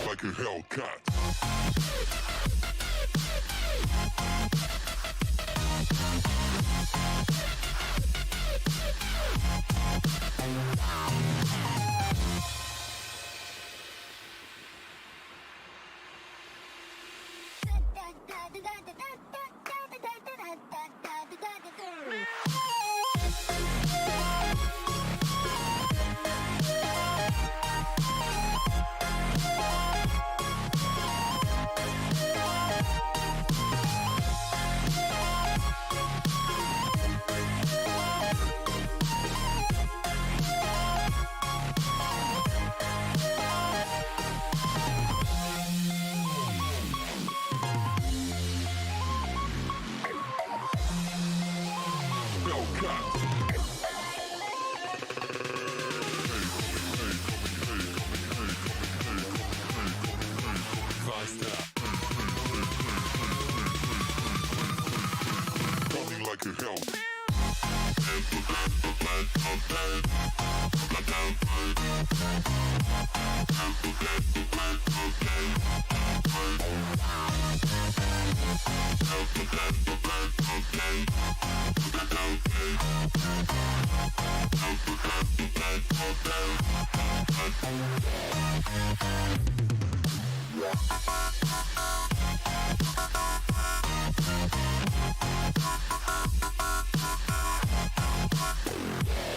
Like a Hellcat. Like a hell.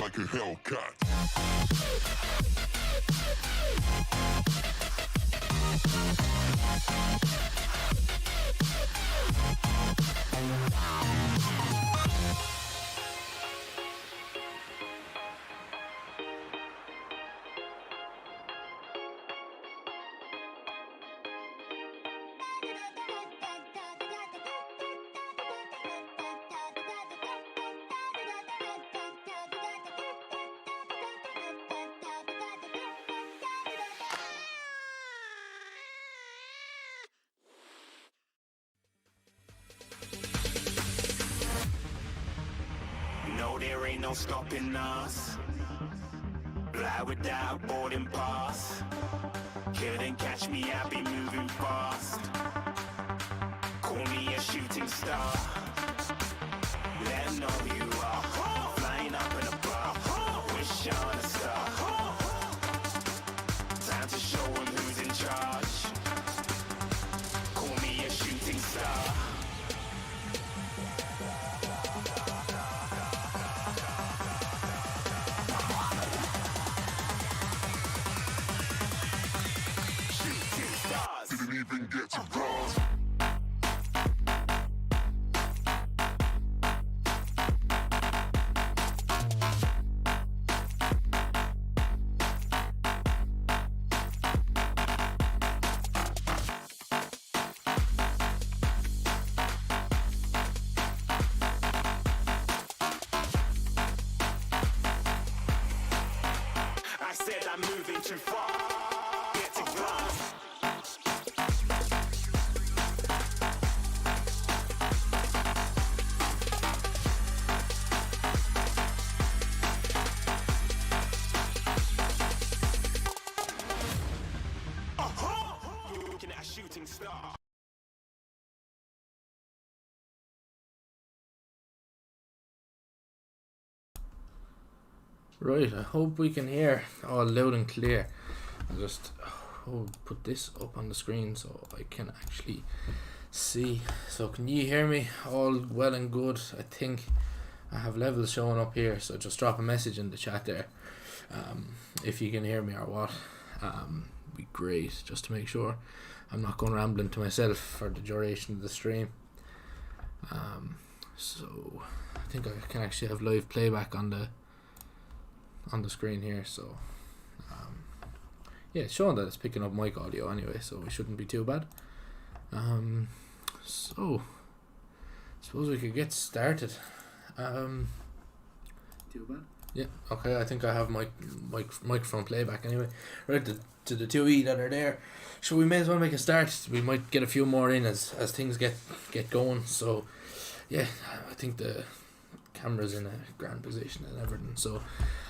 Like a Hellcat. No, there ain't no stopping us. Fly without boarding pass. Couldn't catch me, I be moving fast. Call me a shooting star. Let 'em know who you are. Flying up in a bar. Wish on a star. Time to show 'em who's in charge. Call me a shooting star. Didn't even get to cross. I said I'm moving too far. Get to glass. Looking at a shooting star. Right, I hope we can hear all loud and clear. I'll just put this up on the screen so I can actually see. So can you hear me all well and good? I think I have levels showing up here, so just drop a message in the chat there if you can hear me or what. Be great, just to make sure I'm not going rambling to myself for the duration of the stream. So I think I can actually have live playback on the screen here, so yeah, it's showing that it's picking up mic audio anyway, so we shouldn't be too bad. So suppose we could get started. Too bad. Yeah, okay, I think I have my microphone playback anyway. Right, to the two that are there. So we may as well make a start. We might get a few more in as things get going. So, yeah, I think the camera's in a grand position and everything. So,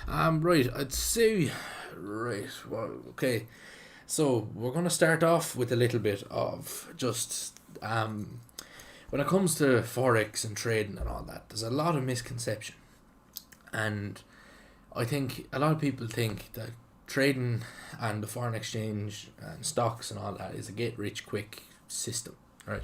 right, I'd say, right, well, okay. So we're going to start off with a little bit of just, when it comes to Forex and trading and all that, there's a lot of misconception. And I think a lot of people think that trading and the foreign exchange and stocks and all that is a get rich quick system, right?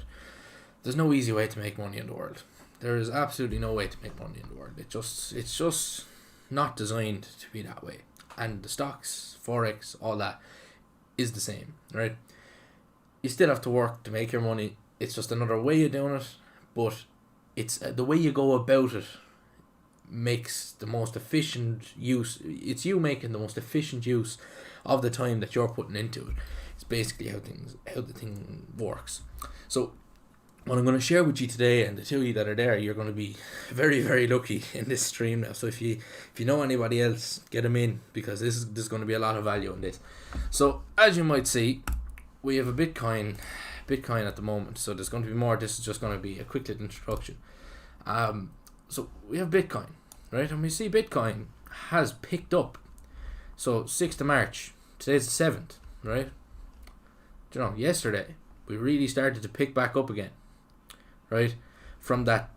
There's no easy way to make money in the world. There is absolutely no way to make money in the world. It's just not designed to be that way. And the stocks, Forex, all that is the same, right? You still have to work to make your money. It's just another way of doing it, but it's the way you go about it makes the most efficient use. It's you making the most efficient use of the time that you're putting into it. It's basically how the thing works. So what I'm going to share with you today, and the two of you that are there, you're going to be very, very lucky in this stream now. So if you know anybody else, get them in, because there's going to be a lot of value in this. So as you might see, we have a Bitcoin at the moment. So there's going to be more. This is just going to be a quick little introduction. So we have Bitcoin, right? And we see Bitcoin has picked up. So 6th of March, today's the 7th, right? You know, yesterday we really started to pick back up again, right? From that,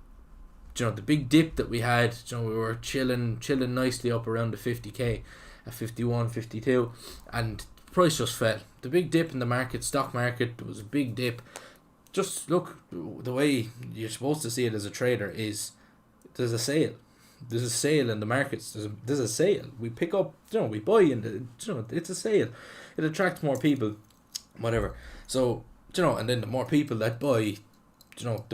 you know, the big dip that we had, you know, we were chilling nicely up around the 50k at 51, 52, and price just fell. The big dip in the market, stock market, there was a big dip. Just look, the way you're supposed to see it as a trader is there's a sale. There's a sale in the markets. There's a sale. We pick up, you know, we buy, and you know, it's a sale. It attracts more people, whatever. So, you know, and then the more people that buy, you know,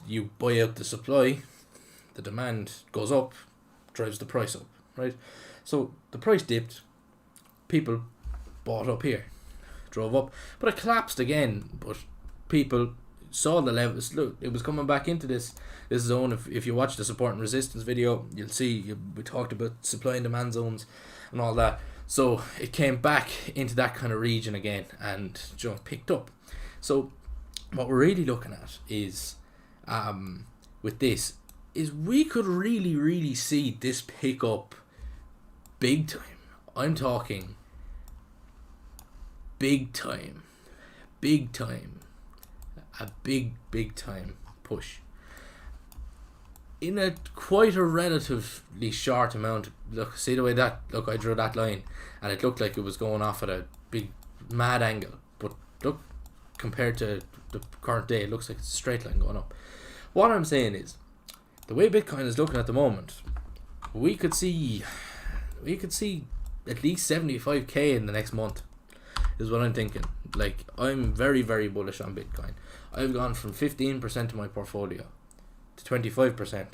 you buy out the supply, the demand goes up, drives the price up, right? So the price dipped, people bought up here, drove up, but it collapsed again. But people saw the levels. Look, it was coming back into this zone. If you watch the support and resistance video, you'll see we talked about supply and demand zones and all that. So it came back into that kind of region again, and you know, picked up. So what we're really looking at is, with this, is we could really see this pick up big time. I'm talking big time, a big time push in a quite a relatively short amount. Look, see the way that, look, I drew that line and it looked like it was going off at a big mad angle, but look, compared to the current day, it looks like it's a straight line going up. What I'm saying is, the way Bitcoin is looking at the moment, we could see at least 75k in the next month, is what I'm thinking. Like, I'm very bullish on Bitcoin. I've gone from 15% of my portfolio to 25%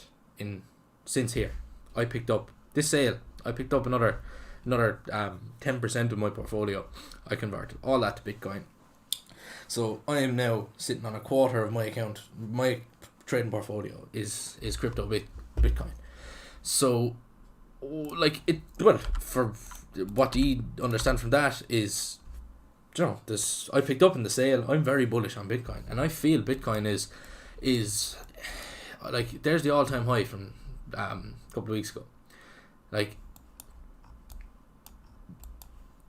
since here. I picked up this sale. I picked up another 10% of my portfolio. I converted all that to Bitcoin. So I am now sitting on a quarter of my account. My trading portfolio is crypto Bitcoin. So, like, it, well, for what you understand from that is, you know, this, I picked up in the sale. I'm very bullish on Bitcoin, and I feel Bitcoin is like, there's the all-time high from a couple of weeks ago. Like,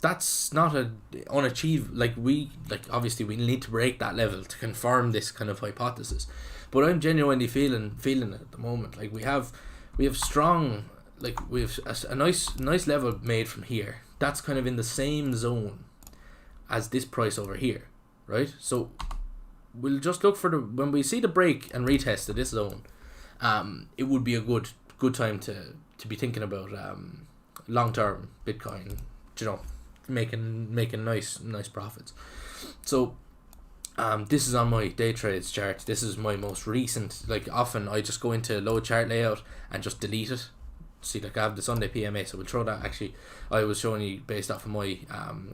that's not a unachievable, like, obviously we need to break that level to confirm this kind of hypothesis, but I'm genuinely feeling it at the moment. Like, we have strong, like, we have a nice level made from here. That's kind of in the same zone as this price over here, right? So we'll just look for when we see the break and retest of this zone, it would be a good time to be thinking about long-term Bitcoin, you know, making nice profits. So this is on my day trades chart. This is my most recent. Like, often I just go into load chart layout and just delete it. See, like, I have the Sunday PMA, so we'll throw that. Actually, I was showing you based off of my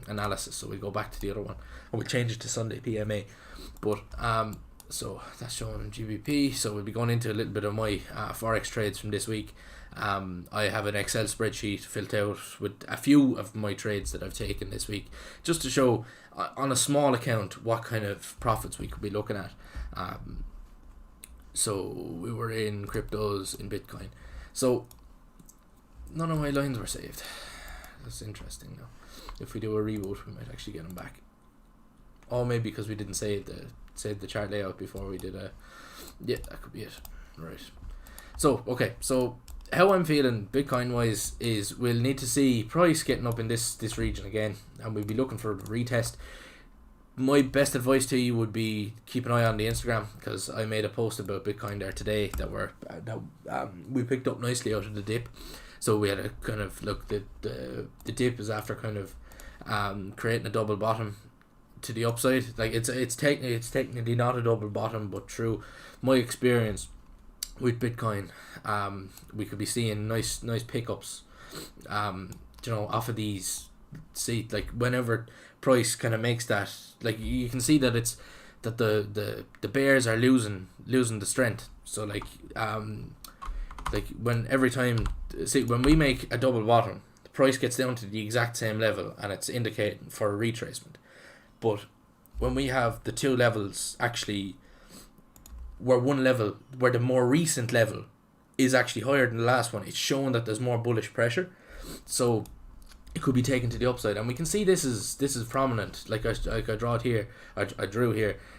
analysis, so we'll go back to the other one and we'll change it to Sunday PMA. But So that's showing in GBP. So we'll be going into a little bit of my forex trades from this week. I have an Excel spreadsheet filled out with a few of my trades that I've taken this week, just to show on a small account what kind of profits we could be looking at. So we were in cryptos, in Bitcoin. So none of my lines were saved. That's interesting now. If we do a reboot, we might actually get them back. Or maybe because we didn't save the chart layout before we did yeah, that could be it. Right. So okay, so how I'm feeling Bitcoin wise is we'll need to see price getting up in this region again, and we'll be looking for a retest. My best advice to you would be keep an eye on the Instagram, because I made a post about Bitcoin there today that we picked up nicely out of the dip. So we had a kind of look, the dip is after kind of creating a double bottom to the upside. Like it's technically not a double bottom, but through my experience with Bitcoin, we could be seeing nice pickups, off of these. See, like whenever price kind of makes that, like you can see that it's that the bears are losing the strength. So like when every time, see, when we make a double bottom, the price gets down to the exact same level and it's indicating for a retracement. But when we have the two levels actually where the more recent level is actually higher than the last one, it's showing that there's more bullish pressure. So it could be taken to the upside, and we can see this is prominent. Like I draw it here, I drew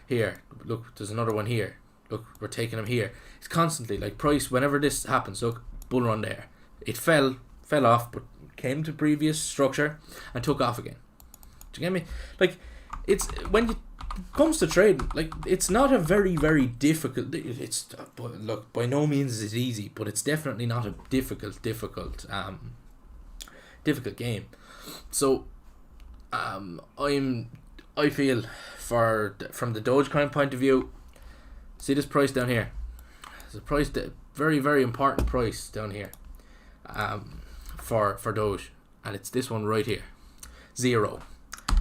here. Look, there's another one here. Look, we're taking them here. It's constantly like price. Whenever this happens, look, bull run there. It fell off, but came to previous structure and took off again. Do you get me? Like it's when it comes to trading, like it's not a very difficult. It's look, by no means is it easy, but it's definitely not a difficult game. So I feel from the Dogecoin point of view, see this price down here. There's a price that very important price down here for Doge, and it's this one right here, 0.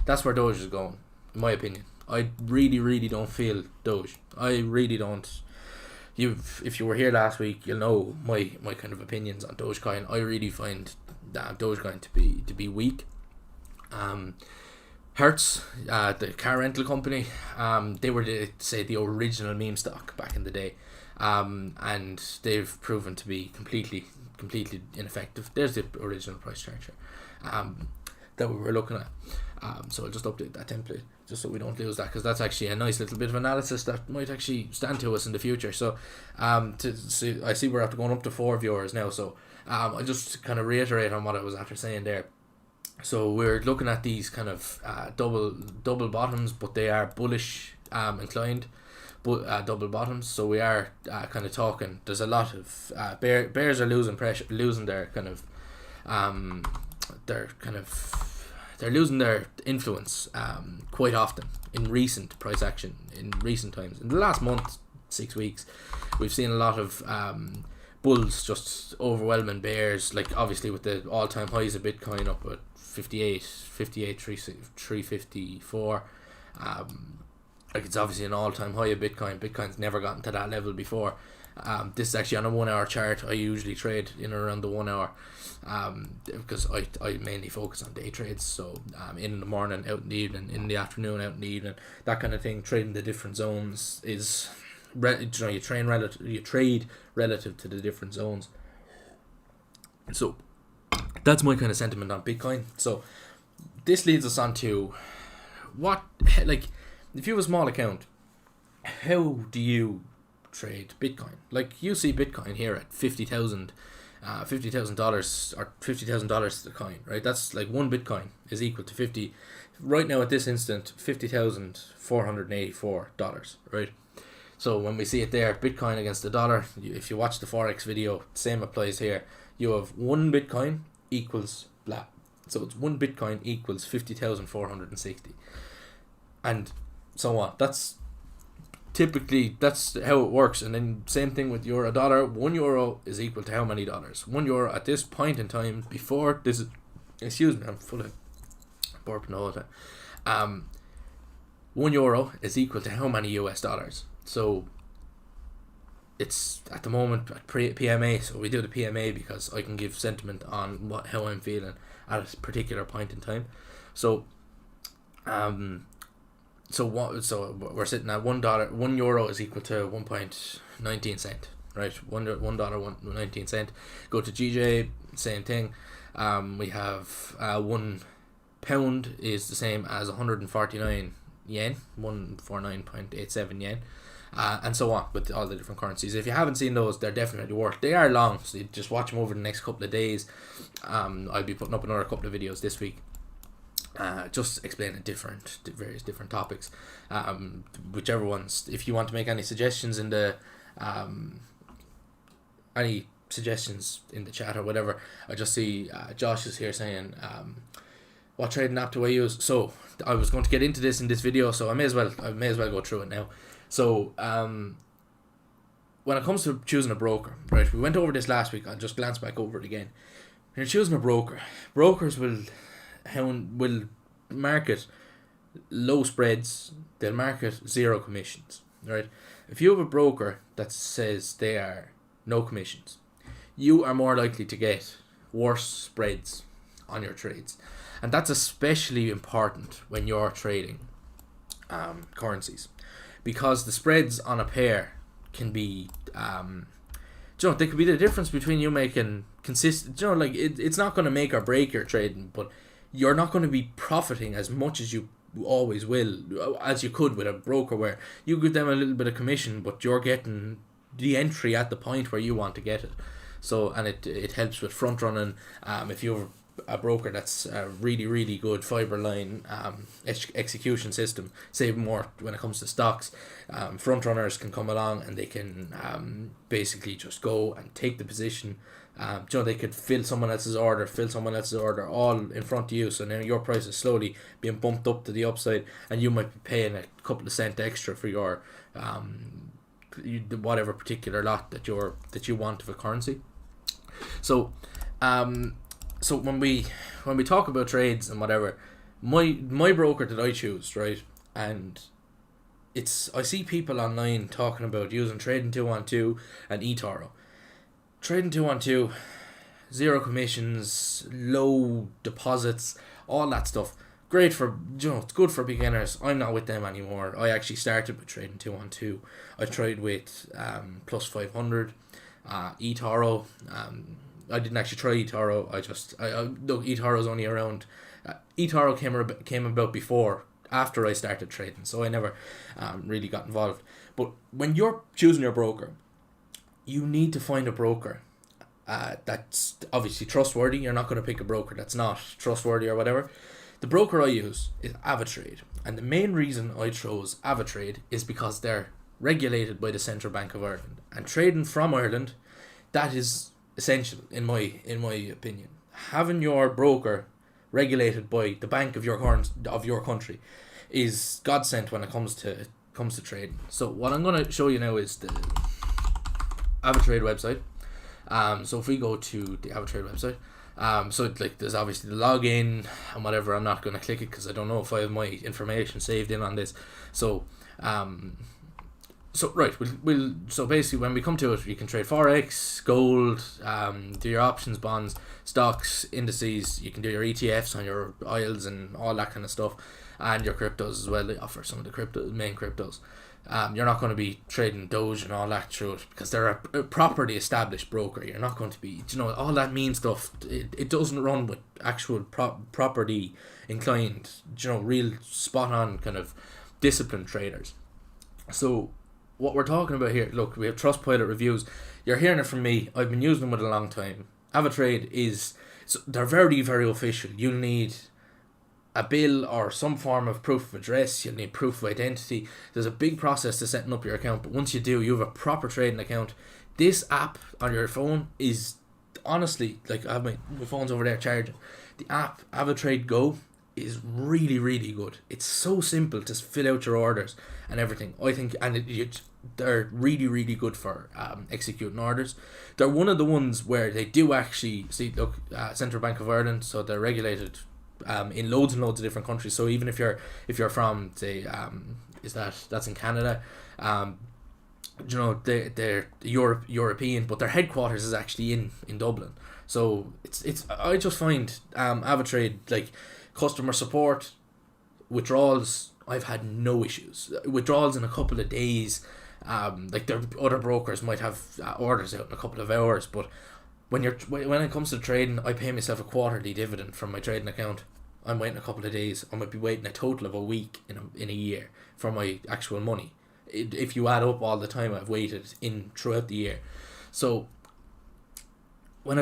That's where Doge is going, in my opinion. I really don't feel Doge. I really don't. If you were here last week, you'll know my kind of opinions on Dogecoin. I really find Dogecoin to be weak. Hertz, the car rental company, they were the original meme stock back in the day, and they've proven to be completely ineffective. There's the original price structure that we were looking at. So I'll just update that template just so we don't lose that, because that's actually a nice little bit of analysis that might actually stand to us in the future. So I see we're after going up to 4 viewers now, so I'll just kind of reiterate on what I was after saying there. So we're looking at these kind of double bottoms, but they are bullish inclined, but double bottoms. So we are kind of talking. There's a lot of bears are losing pressure, losing their kind of they're losing their influence quite often in recent price action, in recent times. In the last month, 6 weeks, we've seen a lot of bulls just overwhelming bears, like obviously with the all-time highs of Bitcoin up at 354. Like it's obviously an all-time high of Bitcoin. Bitcoin's never gotten to that level before. This is actually on a 1 hour chart. I usually trade in and around the 1 hour because I mainly focus on day trades. So in the morning, out in the evening, in the afternoon, out in the evening, that kind of thing. Trading the different zones is you trade relative to the different zones. So that's my kind of sentiment on Bitcoin. So this leads us on to what, like, if you have a small account, how do you trade Bitcoin? Like, you see Bitcoin here at $50,000 or $50,000 to the coin, right? That's like one Bitcoin is equal to 50. Right now at this instant, $50,484, right? So when we see it there, Bitcoin against the dollar, if you watch the Forex video, same applies here. You have one Bitcoin equals blah. So it's one Bitcoin equals 50,460. And so on. That's typically, that's how it works. And then same thing with euro dollar. €1 is equal to how many dollars? €1 at this point in time, before this is, excuse me, I'm full of burping all the time. €1 is equal to how many US dollars? So it's at the moment at PMA, so we do the PMA because I can give sentiment on how I'm feeling at a particular point in time. So so we're sitting at €1 is equal to 1.19 cent, right? $1.19. Go to GJ, same thing. We have £1 is the same as 149 yen, 149.87 yen. And so on with all the different currencies. If you haven't seen those, they're definitely worth. They are long, so you just watch them over the next couple of days. I'll be putting up another couple of videos this week, just explaining various different topics. Whichever ones, if you want to make any suggestions in the chat or whatever. I just see Josh is here saying, what trading app do I use? So I was going to get into this in this video, so I may as well go through it now. So when it comes to choosing a broker, right, we went over this last week. I'll just glance back over it again. When you're choosing a broker, brokers will market low spreads. They'll market zero commissions, right? If you have a broker that says they are no commissions, you are more likely to get worse spreads on your trades, and that's especially important when you're trading currencies, because the spreads on a pair can be they could be the difference between you making consistent, it's not going to make or break your trading, but you're not going to be profiting as much as you always will, as you could with a broker, where you give them a little bit of commission, but you're getting the entry at the point where you want to get it. So, and it helps with front running. If you have a broker that's a really, really good fibre line execution system, say more when it comes to stocks, front runners can come along and they can basically just go and take the position. They could fill someone else's order all in front of you, so now your price is slowly being bumped up to the upside, and you might be paying a couple of cents extra for your whatever particular lot that you want of a currency. So so when we talk about trades and whatever, my broker that I choose, right, and I see people online talking about using Trading 212 and eToro. Trading 212, zero commissions, low deposits, all that stuff. Great for, it's good for beginners. I'm not with them anymore. I actually started with Trading 212. I tried with plus 500, eToro. I didn't actually try eToro. Look, eToro's only around. eToro came about after I started trading, so I never really got involved. But when you're choosing your broker, you need to find a broker that's obviously trustworthy. You're not going to pick a broker that's not trustworthy or whatever. The broker I use is Avatrade, and the main reason I chose Avatrade is because they're regulated by the Central Bank of Ireland, and trading from Ireland, that is essential in my opinion. Having your broker regulated by the bank of your country is godsend when it comes to trading. So what I'm going to show you now is the Avatrade website. So if we go to the Avatrade website, so there's obviously the login and whatever. I'm not going to click it because I don't know if I have my information saved in on this. So so basically when we come to it, you can trade forex, gold, do your options, bonds, stocks, indices. You can do your ETFs on your oils and all that kind of stuff, and your cryptos as well. They offer some of the main cryptos. You're not going to be trading Doge and all that through it because they're a properly established broker. You're not going to be, all that mean stuff. It doesn't run with actual property inclined, real spot on kind of disciplined traders. So what we're talking about here, look, we have Trustpilot reviews. You're hearing it from me. I've been using them with a long time. Avatrade they're very, very official. You'll need a bill or some form of proof of address. You'll need proof of identity. There's a big process to setting up your account, but once you do, you have a proper trading account. This app on your phone is honestly, I have my phone's over there charging. The app Avatrade Go is really, really good. It's so simple to fill out your orders and everything, I think, and they're really, really good for executing orders. They're one of the ones where they do actually Central Bank of Ireland, so they're regulated in loads and loads of different countries. So even if you're from, say, that's in Canada, they're European, but their headquarters is actually in Dublin. So it's I just find Avatrade, like, customer support, withdrawals, I've had no issues. Withdrawals in a couple of days. Like, their other brokers might have orders out in a couple of hours, but when it comes to trading, I pay myself a quarterly dividend from my trading account. I'm waiting a couple of days. I might be waiting a total of a week in a year for my actual money. If you add up all the time I've waited in throughout the year. So what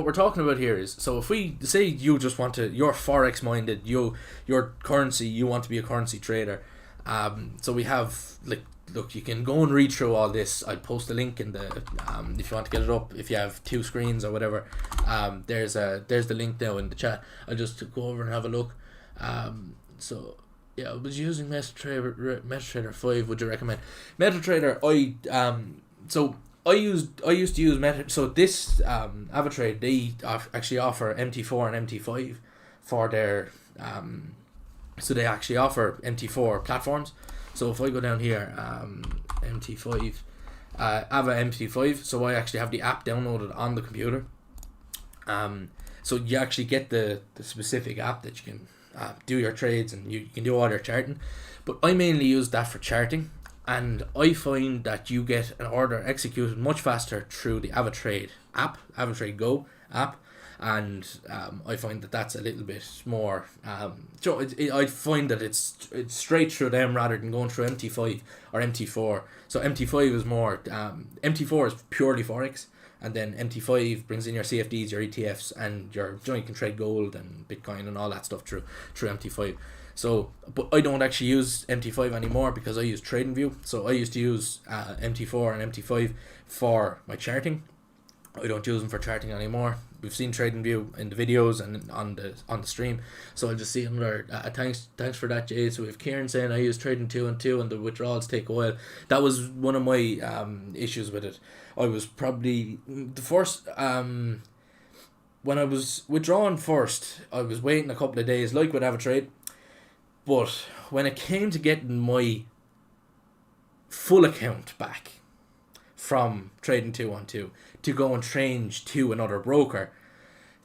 we're talking about here is, so if we say you're forex minded, your currency, you want to be a currency trader. So we have, like, look, you can go and read through all this. I'll post a link in the if you want to get it up, if you have two screens or whatever. There's the link now in the chat. I'll just go over and have a look. So yeah, I was using MetaTrader 5. Would you recommend MetaTrader? I used to use Meta. So this Avatrade, they actually offer MT4 and MT5 for their so they actually offer MT4 platforms. So if I go down here, MT5, Ava MT5, so I actually have the app downloaded on the computer. So you actually get the specific app that you can do your trades, and you can do all your charting. But I mainly use that for charting, and I find that you get an order executed much faster through the Avatrade app, Avatrade Go app. And I find that that's a little bit more. I find that it's straight through them rather than going through MT5 or MT4. So MT5 is more. MT4 is purely forex, and then MT5 brings in your CFDs, your ETFs, and you can trade gold and Bitcoin and all that stuff through MT5. So, but I don't actually use MT5 anymore because I use TradingView. So I used to use MT4 and MT5 for my charting. I don't use them for charting anymore. We've seen TradingView in the videos and on the stream, so I'll just see another. Thanks for that, Jay. So we have Kieran saying I use Trading 2 and 2 and the withdrawals take a while. That was one of my issues with it. I was probably the first when I was withdrawing first, I was waiting a couple of days, like with Avatrade. But when it came to getting my full account back from Trading 212 to go and change to another broker,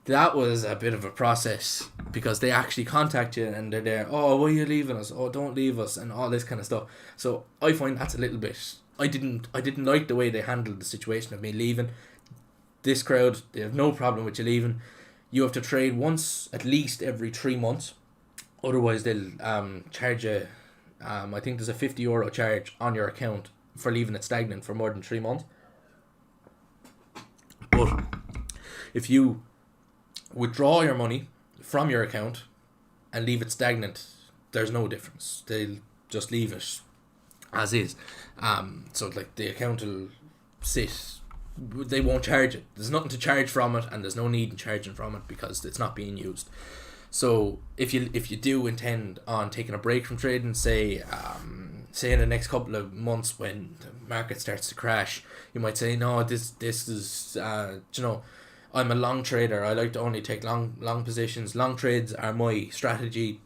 that was a bit of a process, because they actually contact you and they're there, oh, why are you leaving us, oh, don't leave us, and all this kind of stuff. So I find that's a little bit, I didn't like the way they handled the situation of me leaving. This crowd, they have no problem with you leaving. You have to trade once at least every 3 months, otherwise they'll charge you, I think there's a €50 charge on your account for leaving it stagnant for more than 3 months. But if you withdraw your money from your account and leave it stagnant, there's no difference. They'll just leave it as is. So like the account will sit. They won't charge it. There's nothing to charge from it, and there's no need in charging from it because it's not being used. So if you do intend on taking a break from trading, say in the next couple of months when the market starts to crash, you might say, no, this is I'm a long trader. I like to only take long positions. Long trades are my strategy.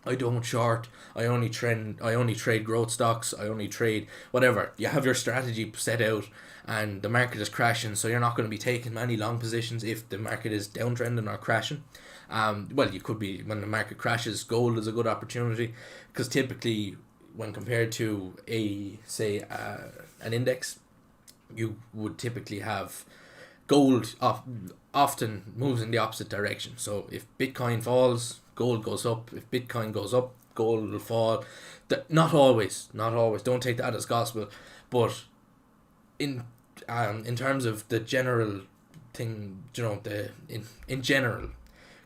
I don't short. I only trade growth stocks. I only trade whatever. You have your strategy set out, and the market is crashing, so you're not going to be taking many long positions if the market is downtrending or crashing. Well, you could be, when the market crashes, gold is a good opportunity, because typically when compared to an index, you would typically have gold often moves in the opposite direction. So if Bitcoin falls, gold goes up. If Bitcoin goes up, gold will fall. Not always. Don't take that as gospel. But in terms of the general thing, in general,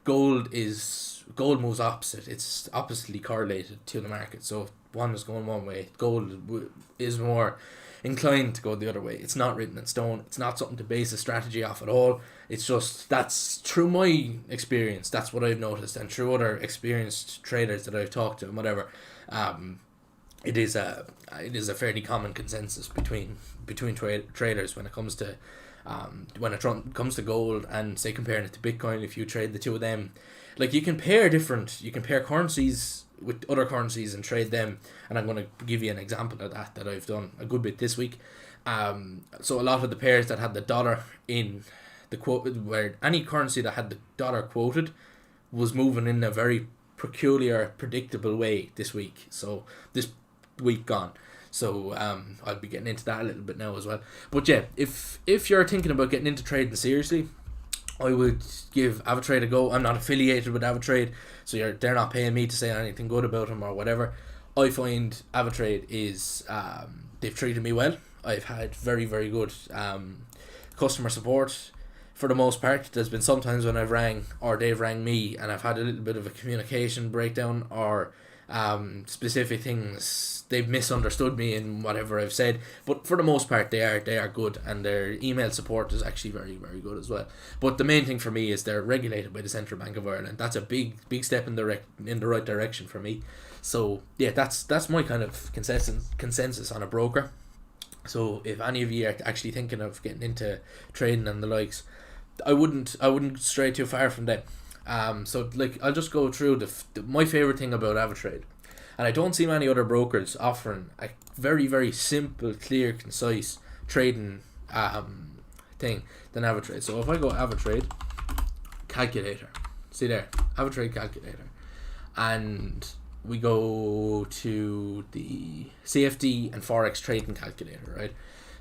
gold moves opposite. It's oppositely correlated to the market. So if one is going one way, gold is more inclined to go the other way. It's not written in stone. It's not something to base a strategy off at all. It's just, that's through my experience. That's what I've noticed, and through other experienced traders that I've talked to and whatever. It is a fairly common consensus between traders when it comes to when it comes to gold and say comparing it to Bitcoin, if you trade the two of them, like you can pair currencies with other currencies and trade them, and I'm going to give you an example of that I've done a good bit this week. So a lot of the pairs that had the dollar in the quote, where any currency that had the dollar quoted was moving in a very peculiar, predictable way this week. So this week gone. So I'll be getting into that a little bit now as well. But yeah, if you're thinking about getting into trading seriously, I would give AvaTrade a go. I'm not affiliated with AvaTrade, so they're not paying me to say anything good about them or whatever. I find AvaTrade is they've treated me well. I've had very, very good customer support for the most part. There's been sometimes when I've rang or they've rang me and I've had a little bit of a communication breakdown or specific things they've misunderstood me in whatever I've said, but for the most part they are good, and their email support is actually very, very good as well. But the main thing for me is they're regulated by the Central Bank of Ireland. That's a big step in the right direction for me. So yeah, that's my kind of consensus on a broker. So if any of you are actually thinking of getting into trading and the likes, I wouldn't stray too far from them. So like I'll just go through my favorite thing about AvaTrade, and I don't see many other brokers offering a very, very simple, clear, concise trading thing than AvaTrade. So if I go AvaTrade calculator, see there, AvaTrade calculator, and we go to the CFD and Forex trading calculator, right?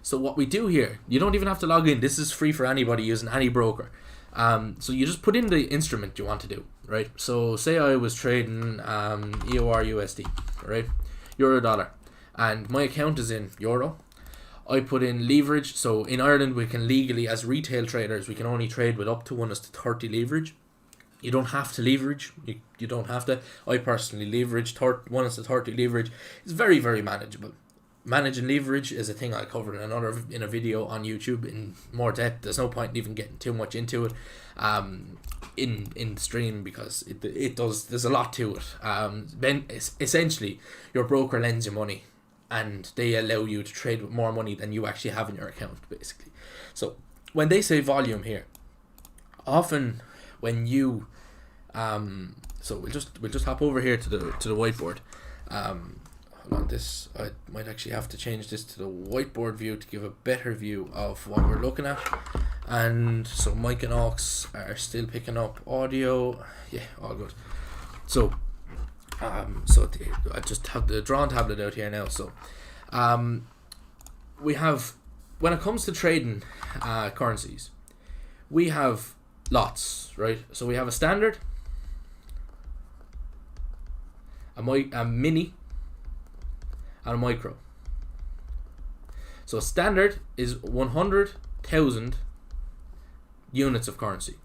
So what we do here, you don't even have to log in. This is free for anybody using any broker. So you just put in the instrument you want to do, right? So say I was trading EOR USD, right? Euro dollar, and my account is in euro. I put in leverage. So in Ireland we can legally, as retail traders, we can only trade with up to 1:30 leverage. You don't have to leverage. You don't have to. I personally leverage 1:30 leverage. It's very, very manageable. Managing leverage is a thing I'll cover in a video on YouTube in more depth. There's no point in even getting too much into it in the stream, because it does, there's a lot to it. Then essentially your broker lends you money and they allow you to trade with more money than you actually have in your account, basically. So when they say volume here, often when you so we'll just hop over here to the whiteboard. Hold on, this I might actually have to change this to the whiteboard view to give a better view of what we're looking at. And so Mike and Aux are still picking up audio. Yeah, all good. So I just have the drawn tablet out here now. So we have, when it comes to trading currencies, we have lots, right? So we have a standard, a mini, and a micro. So a standard is 100,000 units of currency,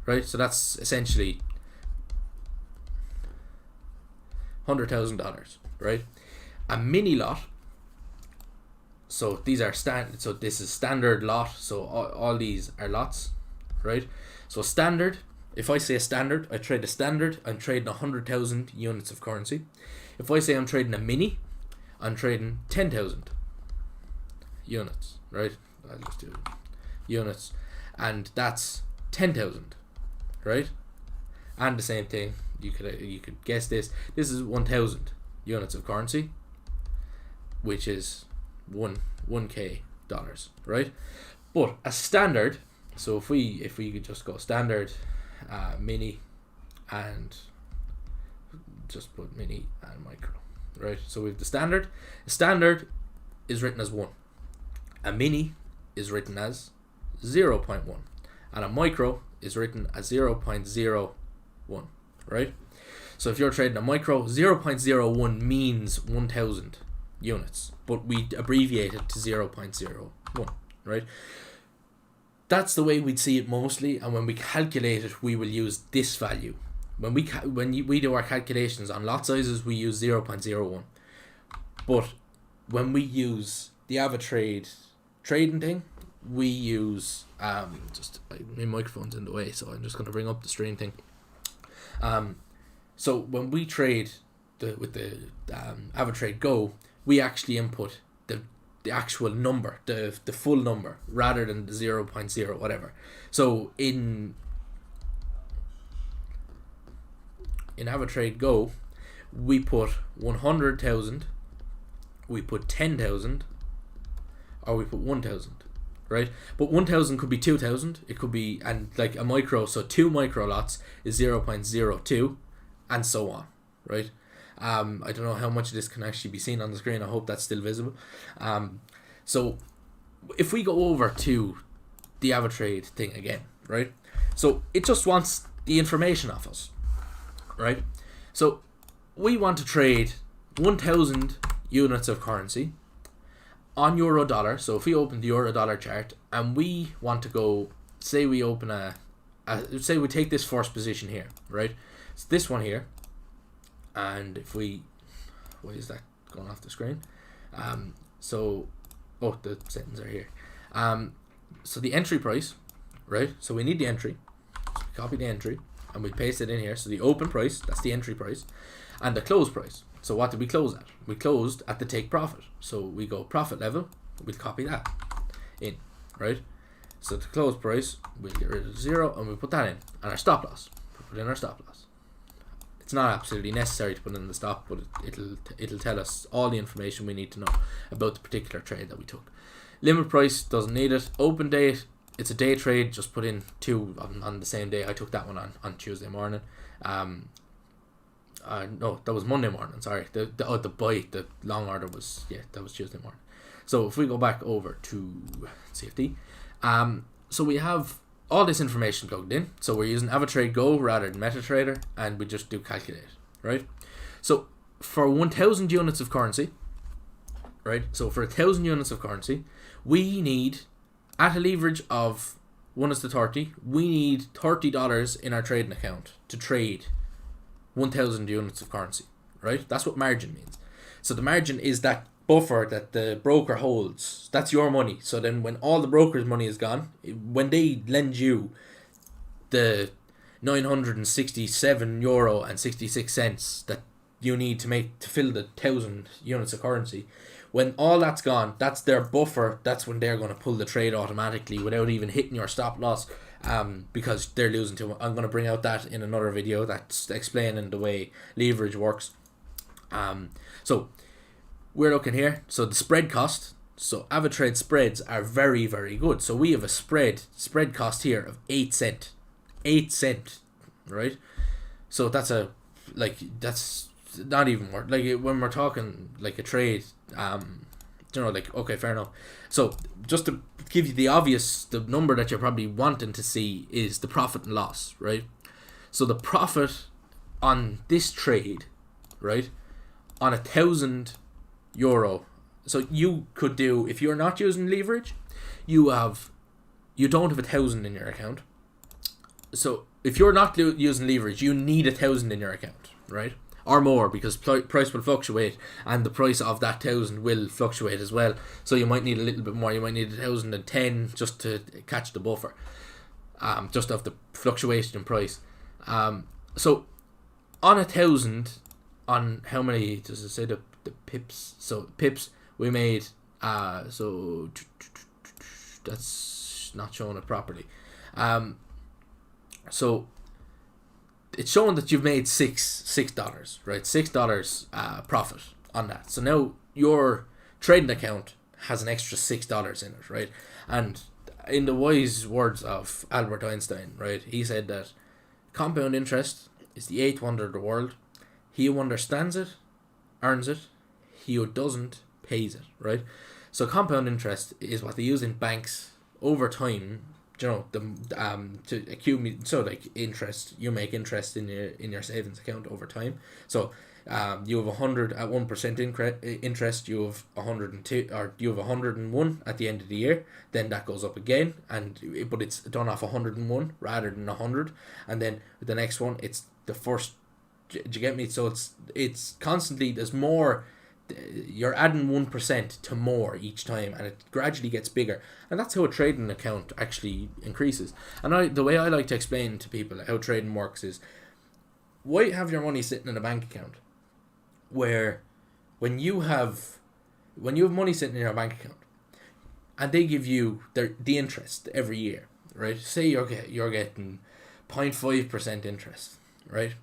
right? So that's essentially $100,000, right? A mini lot, so these are standard. So this is standard lot. So all these are lots, right? So standard. If I say a standard, I trade a standard. I'm trading 100,000 units of currency. If I say I'm trading a mini, I'm trading 10,000 units, right? I'll just do units, and that's 10,000, right? And the same thing, you could guess this. This is 1,000 units of currency, which is 1K dollars, right? But a standard. So if we could just go standard, mini, and just put mini and micro, right? So we have the standard. A standard is written as 1. A mini is written as 0.1, and a micro is written as 0.01, right? So if you're trading a micro, 0.01 means 1,000 units, but we abbreviate it to 0.01, right? That's the way we'd see it mostly, and when we calculate it, we will use this value. When we do our calculations on lot sizes, we use 0.01. But when we use the AvaTrade trading thing, we use my microphone's in the way, so I'm just going to bring up the stream thing. So when we trade with the AvaTrade Go, we actually input the actual number, the full number, rather than the 0.0 whatever. So in AvaTrade Go, we put 100,000, we put 10,000, or we put 1,000, right? But 1,000 could be 2,000, it could be, and like a micro, so 2 micro lots is 0.02, and so on, right? I don't know how much of this can actually be seen on the screen. I hope that's still visible. So if we go over to the AvaTrade thing again, right? So it just wants the information off us, right? So we want to trade 1,000 units of currency on euro dollar. So if we open the euro dollar chart and we want to go, say we open say we take this first position here, right? It's this one here. And if we, why is that going off the screen? So the settings are here. So the entry price, right? So we need the entry. So we copy the entry and we paste it in here. So the open price, that's the entry price, and the close price. So what did we close at? We closed at the take profit. So we go profit level, we'll copy that in, right? So the close price, we'll get rid of 0 and we put that in. And our stop loss, put in our stop loss. It's not absolutely necessary to put in the stop, but it'll tell us all the information we need to know about the particular trade that we took. Limit price, doesn't need it. Open date, it's a day trade, just put in 2 on the same day. I took that one on Tuesday morning. No, that was Monday morning, sorry. The long order was, that was Tuesday morning. So if we go back over to CFD, so we have all this information plugged in. So we're using AvaTrade Go rather than MetaTrader, and we just do calculate, right? So for 1,000 units of currency, right? So for 1,000 units of currency, we need, at a leverage of 1:30, we need $30 in our trading account to trade 1,000 units of currency, right? That's what margin means. So the margin is that buffer that the broker holds. That's your money. So then when all the broker's money is gone, when they lend you the €967.66 that you need to fill the 1,000 units of currency, when all that's gone, that's their buffer. That's when they're going to pull the trade automatically without even hitting your stop loss, because they're losing too much. I'm going to bring out that in another video that's explaining the way leverage works. So we're looking here. So the spread cost. So AvaTrade spreads are very, very good. So we have a spread cost here of 8 cents. 8 cents, right? So that's not even worth, like, when we're talking like a trade, okay, fair enough. So just to give you the number that you're probably wanting to see is the profit and loss, right? So the profit on this trade, right, on €1,000. So you could do, if you're not using leverage, you don't have 1,000 in your account. So if you're not using leverage, you need 1,000 in your account, right? Or more, because price will fluctuate and the price of that 1,000 will fluctuate as well. So you might need a little bit more. You might need 1,010 just to catch the buffer, just of the fluctuation in price. So on 1,000, on how many does it say the pips? So pips we made. So that's not showing it properly. So it's showing that you've made $6, right? $6 profit on that. So now your trading account has an extra $6 in it, right? And in the wise words of Albert Einstein, right, he said that compound interest is the 8th wonder of the world. He who understands it earns it. He who doesn't pays it, right? So compound interest is what they use in banks over time. To accumulate, so like interest, you make interest in your savings account over time. So you have 100 at 1% interest, you have 102, or you have 101 at the end of the year. Then that goes up again, but it's done off 101 rather than 100. And then the next one, it's the first. Do you get me? So it's constantly, there's more. You're adding 1% to more each time, and it gradually gets bigger, and that's how a trading account actually increases. And the way I like to explain to people how trading works is, why have your money sitting in a bank account where when you have when you have money sitting in your bank account, and they give you the interest every year, right? Say you're getting 0.5% interest, right?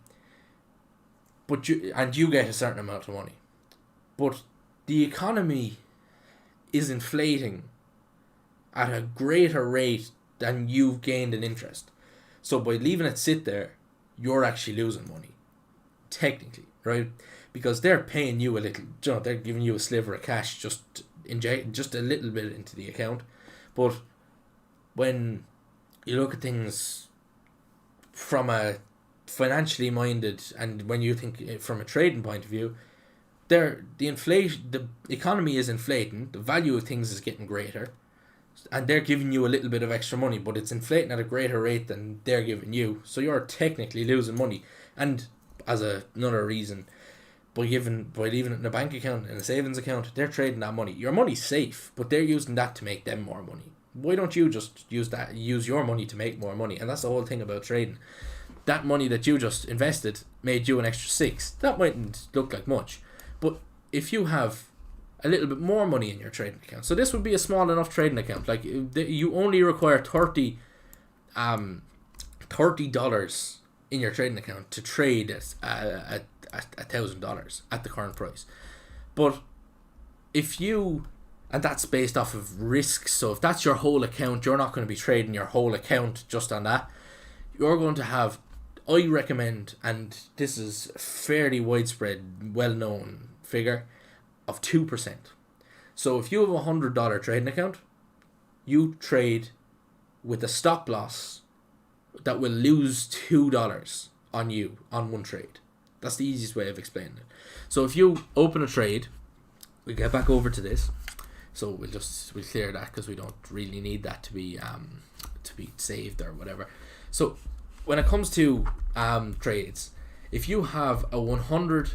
But you get a certain amount of money, but the economy is inflating at a greater rate than you've gained in interest. So by leaving it sit there, you're actually losing money, technically, right? Because they're paying you a little, they're giving you a sliver of cash, just inject just a little bit into the account. But when you look at things from a financially minded, and when you think from a trading point of view, the economy is inflating, the value of things is getting greater, and they're giving you a little bit of extra money, but it's inflating at a greater rate than they're giving you, so you're technically losing money. And as another reason, by leaving it in a bank account, in a savings account, they're trading that money. Your money's safe, but they're using that to make them more money. Why don't you just use your money to make more money? And that's the whole thing about trading. That money that you just invested made you an extra 6. That mightn't look like much, but if you have a little bit more money in your trading account, so this would be a small enough trading account, like you only require $30 in your trading account to trade at $1,000 at the current price. But and that's based off of risk. So if that's your whole account, you're not going to be trading your whole account just on that. You're going to have, I recommend, and this is a fairly widespread, well-known figure, of 2%. So if you have a $100 trading account, you trade with a stop loss that will lose $2 on you on one trade. That's the easiest way of explaining it. So if you open a trade, we'll get back over to this. So we'll clear that because we don't really need that to be saved or whatever. So when it comes to trades, if you have a €100,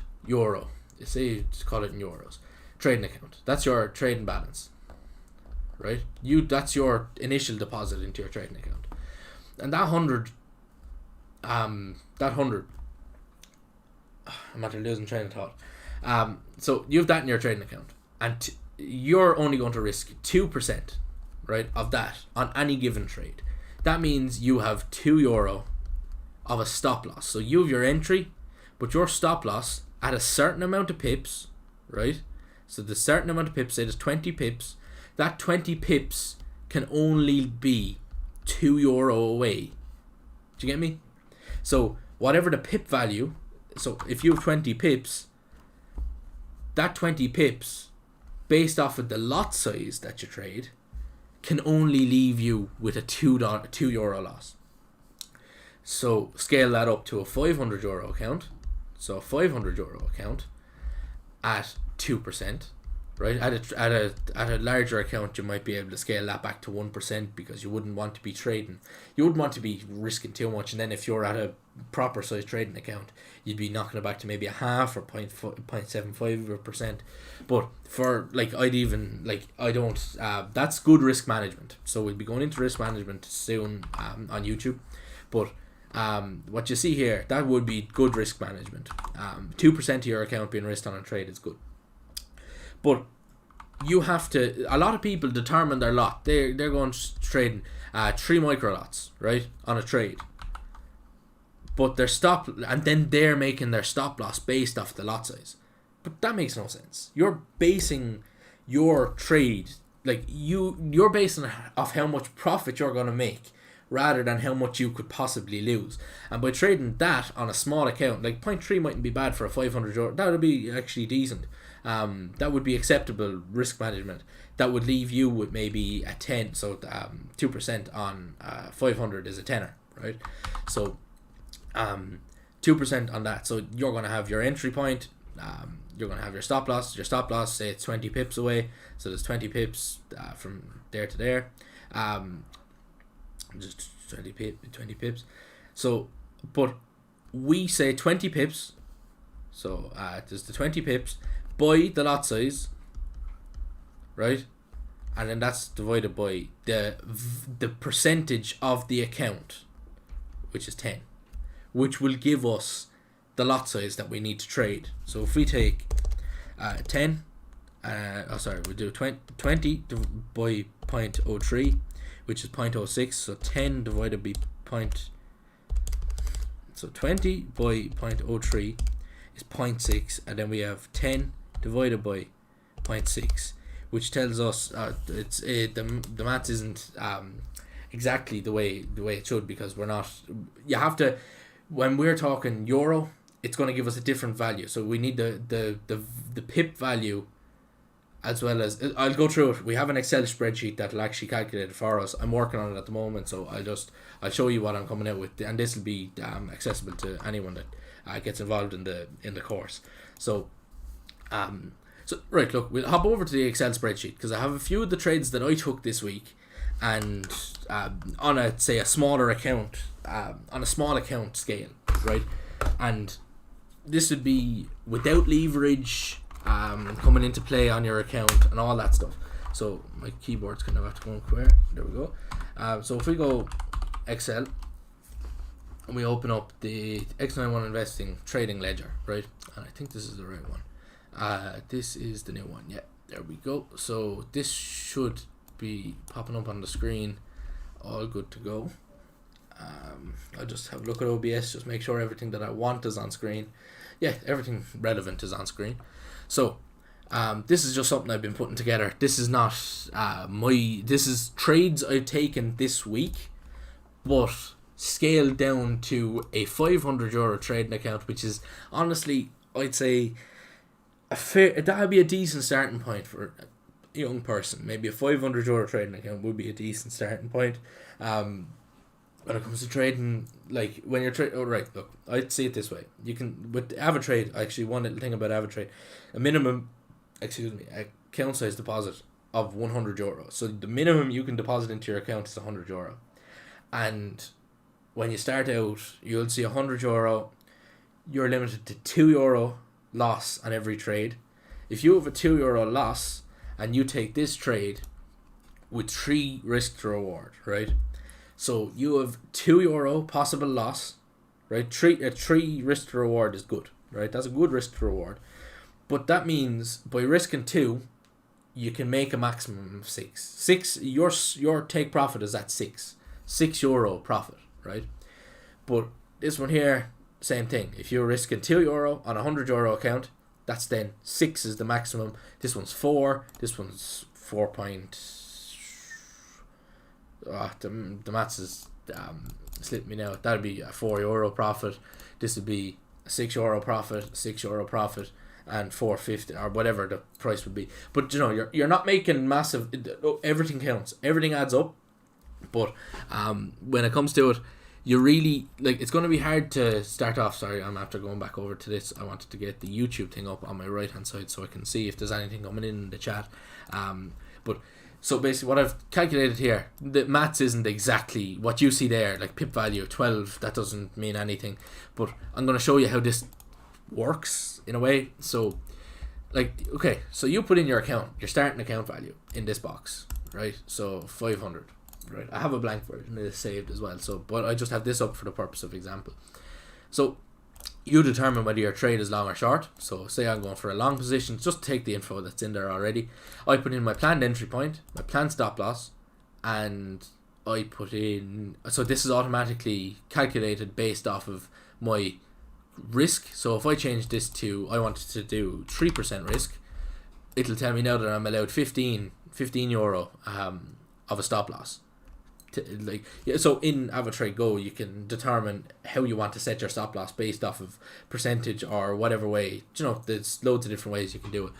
say call it in euros, trading account, that's your trading balance, right? That's your initial deposit into your trading account, and that 100, I'm after losing train of thought. So you have that in your trading account, and you're only going to risk 2%, right, of that on any given trade. That means you have €2 of a stop loss. So you have your entry, but your stop loss at a certain amount of pips, right? So the certain amount of pips, say there's 20 pips, that 20 pips can only be €2 away. Do you get me? So whatever the pip value, so if you have 20 pips, that 20 pips, based off of the lot size that you trade, can only leave you with a €2 loss. So scale that up to a €500 account. So a €500 account at 2%, right? At a larger account, you might be able to scale that back to 1% because you wouldn't want to be trading. You wouldn't want to be risking too much, and then if you're at a proper size trading account, you'd be knocking it back to maybe a half or 0.75%. But for that's good risk management. So we'll be going into risk management soon on YouTube, but what you see here, that would be good risk management. 2% of your account being risked on a trade is good. But you have to, a lot of people determine their lot. They're going trading 3 micro lots, right, on a trade. But and then they're making their stop loss based off the lot size. But that makes no sense. You're basing your trade, you're basing it off how much profit you're going to make, rather than how much you could possibly lose. And by trading that on a small account, 0.3 mightn't be bad for a €500. That would be actually decent. That would be acceptable risk management. That would leave you with maybe a 10. So 2% on 500 is a tenner, right? So 2% on that. So you're going to have your entry point. You're going to have your stop loss. Your stop loss, say it's 20 pips away. So there's 20 pips from there to there. Just 20 pips. So, but we say 20 pips. So there's the 20 pips by the lot size, right? And then that's divided by the percentage of the account, which is 10, which will give us the lot size that we need to trade. So if we take 10 we do 20 by 0.03, which is 0.06. So 10 divided by so 20 by 0.03 is 0.6, and then we have 10 divided by 0.6, which tells us the maths isn't exactly the way it should, because we're not. You have to, when we're talking euro, it's going to give us a different value. So we need the pip value, as well as, I'll go through it. We have an Excel spreadsheet that will actually calculate it for us. I'm working on it at the moment, so I'll show you what I'm coming out with, and this will be accessible to anyone that gets involved in the course. So right, look, we'll hop over to the Excel spreadsheet, because I have a few of the trades that I took this week, and on a smaller account, on a small account scale, right? And this would be without leverage coming into play on your account and all that stuff. So my keyboard's kind of have to go square. There we go. So if we go Excel and we open up the X91Investing trading ledger, right? And I think this is the right one. This is the new one. Yeah, there we go. So this should be popping up on the screen. All good to go. I'll just have a look at OBS, just make sure everything that I want is on screen. Yeah, everything relevant is on screen. So this is just something I've been putting together. This is not this is trades I've taken this week, but scaled down to a €500 trading account, which is honestly, I'd say, that would be a decent starting point for a young person. Maybe a €500 trading account would be a decent starting point. When it comes to trading, like when you're trading, right, look, I'd say it this way. You can, with AvaTrade, actually, one little thing about AvaTrade, account size deposit of €100. So the minimum you can deposit into your account is €100. And when you start out, you'll see €100, you're limited to €2 loss on every trade. If you have a €2 loss and you take this trade with 3 risk to reward, right? So you have €2 possible loss, right? 3 risk to reward is good, right? That's a good risk to reward. But that means by risking 2, you can make a maximum of 6. 6, your take profit is at €6 profit, right? But this one here, same thing. If you're risking €2 on a €100 account, that's then 6 is the maximum. This one's 4. This one's 4. The maths is slipping me now. That'd be a €4 profit. This would be a €6 profit, €6 profit, and $4.50 or whatever the price would be. But you know, you're not making massive. Everything counts. Everything adds up. But when it comes to it, you really, like, it's going to be hard to start off. Sorry, I'm after going back over to this. I wanted to get the YouTube thing up on my right hand side so I can see if there's anything coming in the chat. But so basically what I've calculated here, the maths isn't exactly what you see there, like pip value 12, that doesn't mean anything, but I'm going to show you how this works in a way. So like, okay, so you put in your account, your starting account value in this box, right? So 500, right? I have a blank version, it is saved as well, so but I just have this up for the purpose of example. So you determine whether your trade is long or short. So say I'm going for a long position, just take the info that's in there already. I put in my planned entry point, my planned stop loss, and I put in, so this is automatically calculated based off of my risk. So if I change this to, I wanted to do 3% risk, it'll tell me now that I'm allowed €15 of a stop loss. So in AvaTrade Go, you can determine how you want to set your stop loss based off of percentage or whatever way. You know, there's loads of different ways you can do it.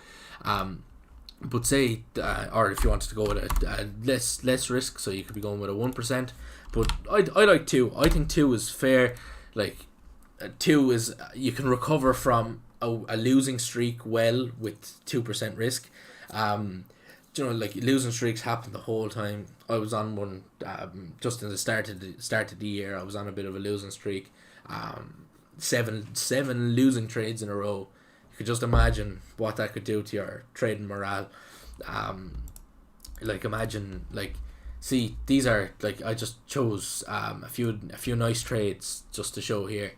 But say, or if you wanted to go with a less risk, so you could be going with a 1%. But I like 2. I think 2 is fair. Like 2 is, you can recover from a losing streak well with 2% risk. You know, like losing streaks happen the whole time. I was on one just in the start of the year. I was on a bit of a losing streak. 7 losing trades in a row. You could just imagine what that could do to your trading morale. Like imagine, like, see, these are, like, I just chose a few nice trades just to show here.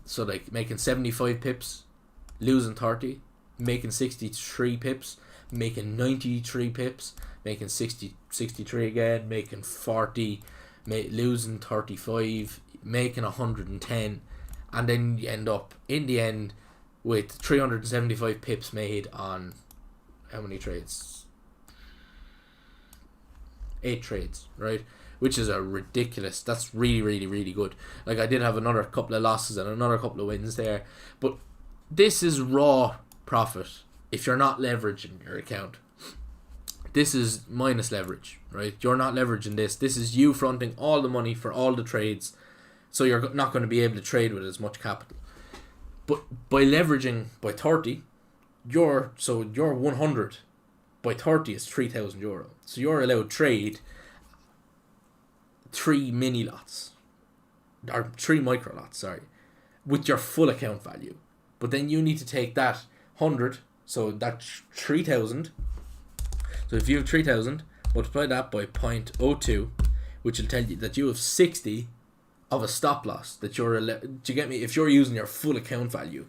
So like making 75 pips, losing 30, making 63 pips, making 93 pips, making 63 again, making 40, losing 35, making 110, and then you end up in the end with 375 pips made on how many trades? 8 trades, right? Which is a ridiculous. That's really, really, really good. Like, I did have another couple of losses and another couple of wins there, but this is raw profit if you're not leveraging your account. This is minus leverage, right? You're not leveraging this. This is you fronting all the money for all the trades, so you're not going to be able to trade with as much capital. But by leveraging by 30, your 100 by 30 is €3,000. So you're allowed to trade 3 mini lots, or 3 micro lots, sorry, with your full account value. But then you need to take that 100, so that's 3,000. So if you have 3,000, multiply that by 0.02, which will tell you that you have 60 of a stop loss that you're, do you get me? If you're using your full account value,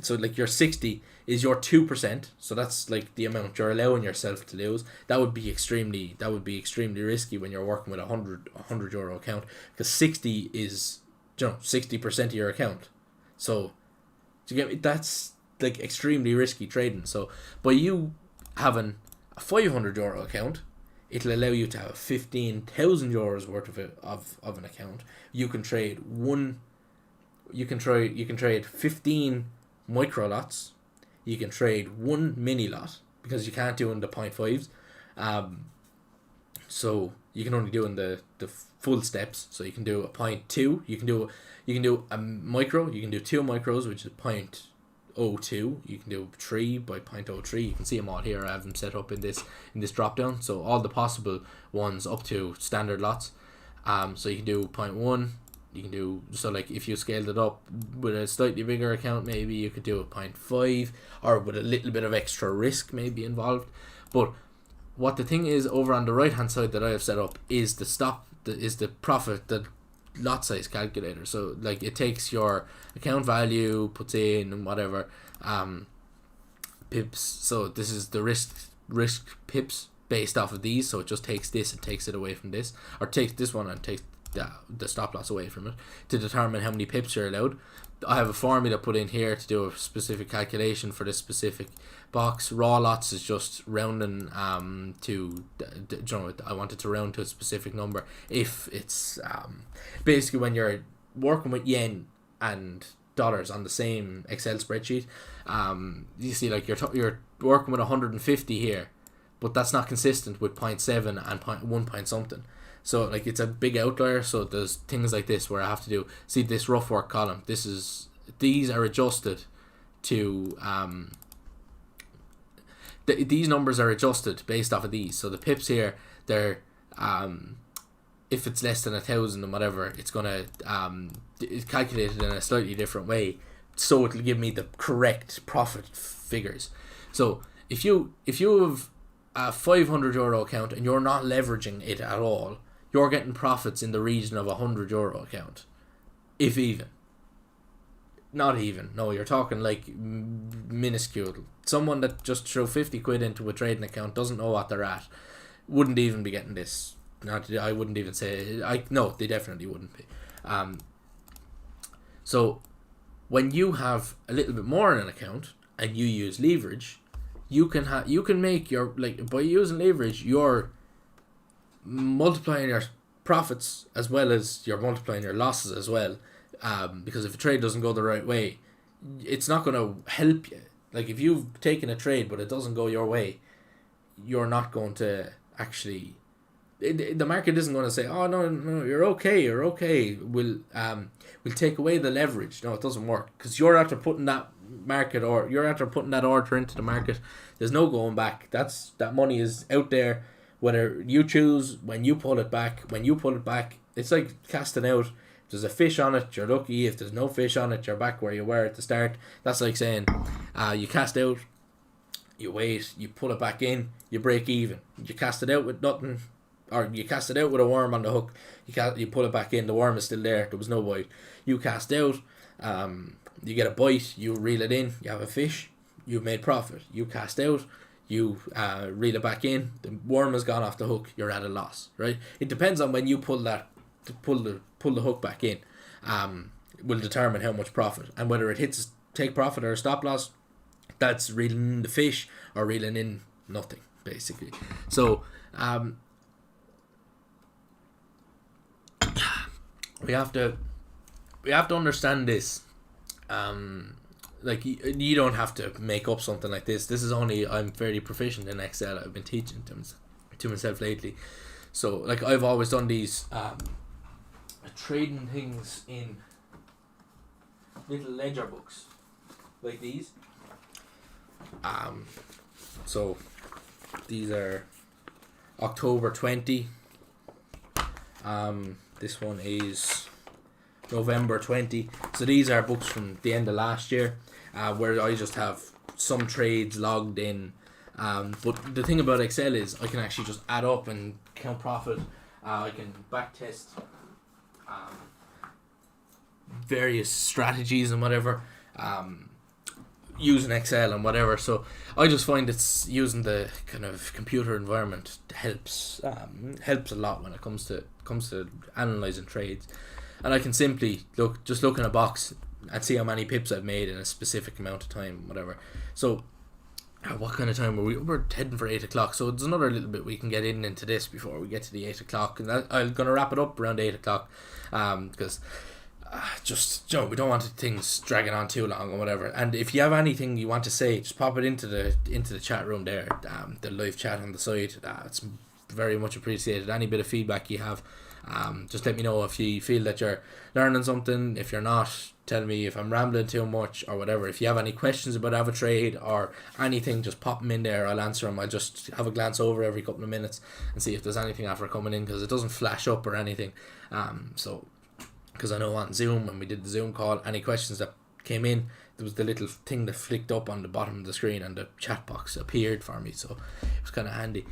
so like your 60 is your 2%, so that's like the amount you're allowing yourself to lose. That would be extremely risky when you're working with a €100 account, because 60 is 60% of your account. So do you get me? That's like extremely risky trading. So by you having a €500 account, it'll allow you to have €15,000 worth of an account. You can trade 15 micro lots. You can trade 1 mini lot, because you can't do in the 0.5s. So you can only do in the full steps. So you can do a 0.2. You can do a micro. You can do 2 micros, which is 0.02. You can do 3 by 0.03. You can see them all here. I have them set up in this drop down. So all the possible ones up to standard lots. So you can do 0.1. You can do, so like if you scaled it up with a slightly bigger account, maybe you could do a 0.5, or with a little bit of extra risk maybe involved. But what the thing is over on the right hand side that I have set up is the profit, the lot size calculator. So like it takes your account value, puts in and whatever pips. So this is the risk pips based off of these. So it just takes this and takes it away from this, or takes this one and takes the stop loss away from it to determine how many pips you're allowed. I have a formula put in here to do a specific calculation for this specific box. Raw lots is just rounding to I wanted to round to a specific number. If it's basically when you're working with yen and dollars on the same Excel spreadsheet, you see like you're working with 150 here, but that's not consistent with 0.7 and 1 point something. So like it's a big outlier. So there's things like this where I have to do, see this rough work column, these are adjusted to these numbers are adjusted based off of these. So the pips here, they're if it's less than 1,000 and whatever, it's gonna it's calculated in a slightly different way, so it'll give me the correct profit figures. So if you have a €500 account and you're not leveraging it at all, you're getting profits in the region of a €100 account, if even. Not even. No, you're talking like minuscule. Someone that just threw 50 quid into a trading account, doesn't know what they're at, wouldn't even be getting this. I wouldn't even say. No, they definitely wouldn't be. So when you have a little bit more in an account and you use leverage, you can make your, like, by using leverage, you're multiplying your profits as well as you're multiplying your losses as well. Because if a trade doesn't go the right way, it's not going to help you. Like if you've taken a trade but it doesn't go your way, you're not going to actually. The market isn't going to say, "Oh no, you're okay. We'll take away the leverage." No, it doesn't work, because you're after putting that order into the market. There's no going back. That money is out there. Whether you choose when you pull it back, it's like casting out. If there's a fish on it, you're lucky. If there's no fish on it, you're back where you were at the start. That's like saying, you cast out, you wait, you pull it back in, you break even. You cast it out with nothing, or you cast it out with a worm on the hook. You pull it back in, the worm is still there. There was no bite. You cast out, you get a bite, you reel it in, you have a fish, you've made profit. You cast out, you reel it back in, the worm has gone off the hook, you're at a loss, right? It depends on when you pull the hook back in, will determine how much profit, and whether it hits take profit or a stop loss. That's reeling in the fish or reeling in nothing, basically. So we have to understand this. Like you don't have to make up something like this. This is only, I'm fairly proficient in Excel. I've been teaching to myself lately. So like I've always done these trading things in little ledger books like these. So these are October 20. This one is November 20. So these are books from the end of last year, where I just have some trades logged in. But the thing about Excel is I can actually just add up and count profit. I can backtest various strategies and whatever, using Excel and whatever. So I just find it's using the kind of computer environment helps a lot when it comes to analyzing trades. And I can simply look in a box and see how many pips I've made in a specific amount of time, whatever. So what kind of time were we? We're heading for 8 o'clock, so there's another little bit we can get into this before we get to the 8 o'clock, and I'm going to wrap it up around 8 o'clock, because just, we don't want things dragging on too long or whatever. And if you have anything you want to say, just pop it into the chat room there, the live chat on the side. It's very much appreciated. Any bit of feedback you have, just let me know. If you feel that you're learning something, if you're not, tell me. If I'm rambling too much or whatever, if you have any questions about AvaTrade or anything, just pop them in there. I'll answer them. I just have a glance over every couple of minutes and see if there's anything after coming in, because it doesn't flash up or anything. So because I know on Zoom, when we did the Zoom call, any questions that came in, there was the little thing that flicked up on the bottom of the screen and the chat box appeared for me, so it was kind of handy.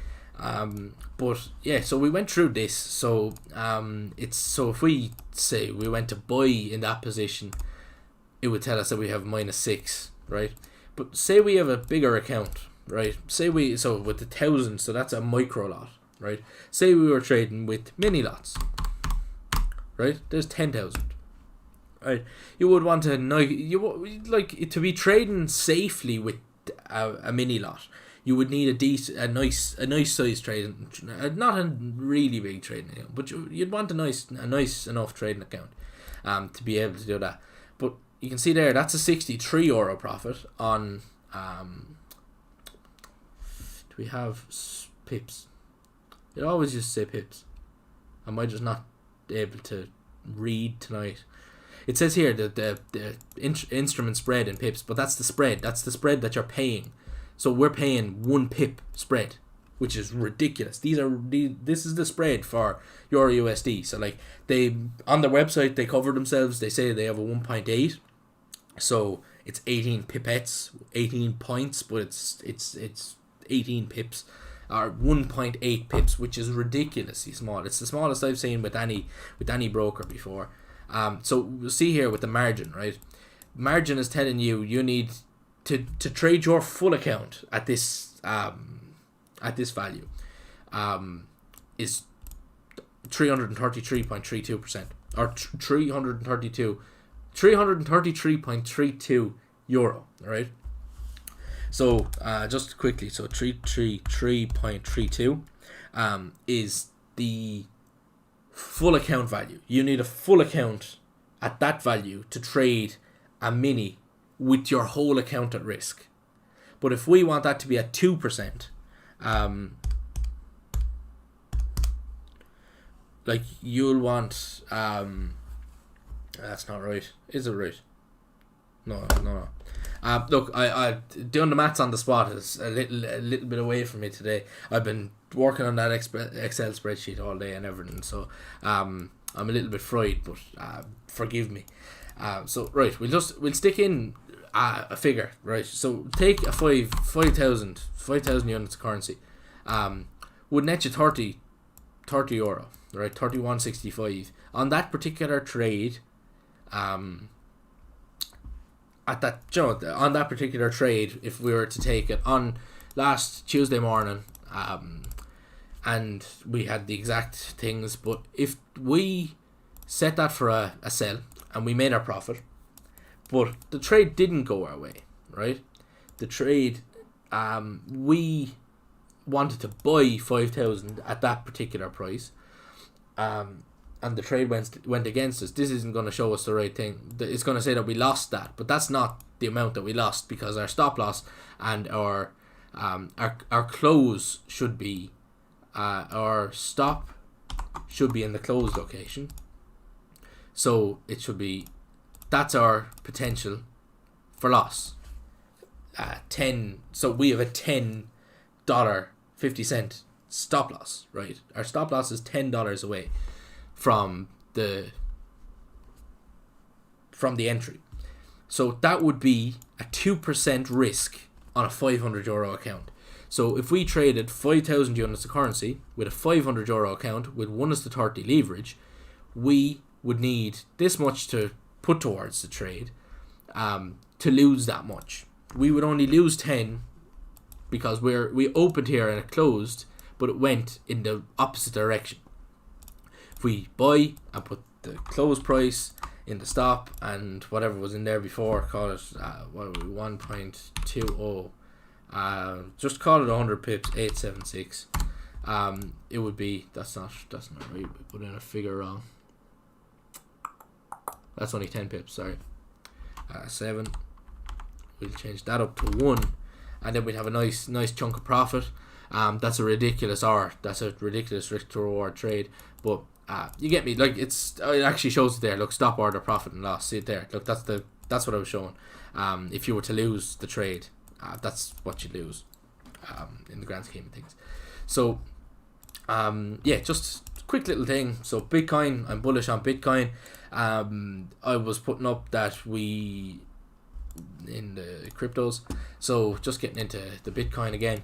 But yeah, so we went through this. So if we say we went to buy in that position, it would tell us that we have -6, right? But say we have a bigger account, right? Say with the 1,000, so that's a micro lot, right? Say we were trading with mini lots, right? There's 10,000, right? You would want to like to be trading safely with a mini lot. You would need a nice size trading, not a really big trading account, but you'd want a nice enough trading account, to be able to do that. But you can see there, that's a €63 profit on. Do we have pips? It always just say pips. I might just not able to read tonight. It says here that the instrument spread in pips, but that's the spread. That's the spread that you're paying. So we're paying 1 pip spread, which is ridiculous. This is the spread for Euro USD. So like they on their website they cover themselves. They say they have a 1.8, so it's 18 pipettes, 18 points, but it's 18 pips or 1.8 pips, which is ridiculously small. It's the smallest I've seen with any broker before. So we'll see here with the margin, right? Margin is telling you need to trade your full account at this value is 333.32% or 333.32 euro, right? So just quickly, so 333.32 is the full account value. You need a full account at that value to trade a mini with your whole account at risk. But if we want that to be at 2%, like you'll want, that's not right. Is it right? No. Look, I doing the maths on the spot is a little bit away from me today. I've been working on that Excel spreadsheet all day and everything, so I'm a little bit fried, but forgive me. So right, we'll stick in a figure, right? So take a 5,000 units of currency, would net you 30 euro, right? 31.65 on that particular trade. On that particular trade, if we were to take it on last Tuesday morning, and we had the exact things. But if we set that for a sell and we made our profit, but the trade didn't go our way, right? The trade, we wanted to buy 5,000 at that particular price, and the trade went against us. This isn't going to show us the right thing. It's going to say that we lost that, but that's not the amount that we lost, because our stop loss and our close should be, our stop should be in the close location. So it should be, that's our potential for loss. 10. So we have a $10.50 stop loss, right? Our stop loss is $10 away from the entry. So that would be a 2% risk on a €500 account. So if we traded 5,000 units of currency with a €500 account with 1:30 leverage, we would need this much to put towards the trade, to lose that much. We would only lose 10 because we opened here and it closed, but it went in the opposite direction. If we buy and put the close price in the stop and whatever was in there before, call it 1.20, just call it 100 pips, 876. It would be, that's not right, we put in a figure wrong. That's only 10 pips, sorry. 7. We'll change that up to 1, and then we'd have a nice chunk of profit. That's a ridiculous risk to reward trade, but you get me. Like, it actually shows it there. Look, stop, order, profit and loss. See it there. Look, that's what I was showing. If you were to lose the trade, that's what you lose, in the grand scheme of things. So, just quick little thing. So Bitcoin, I'm bullish on Bitcoin. I was putting up that in the cryptos. So just getting into the Bitcoin again.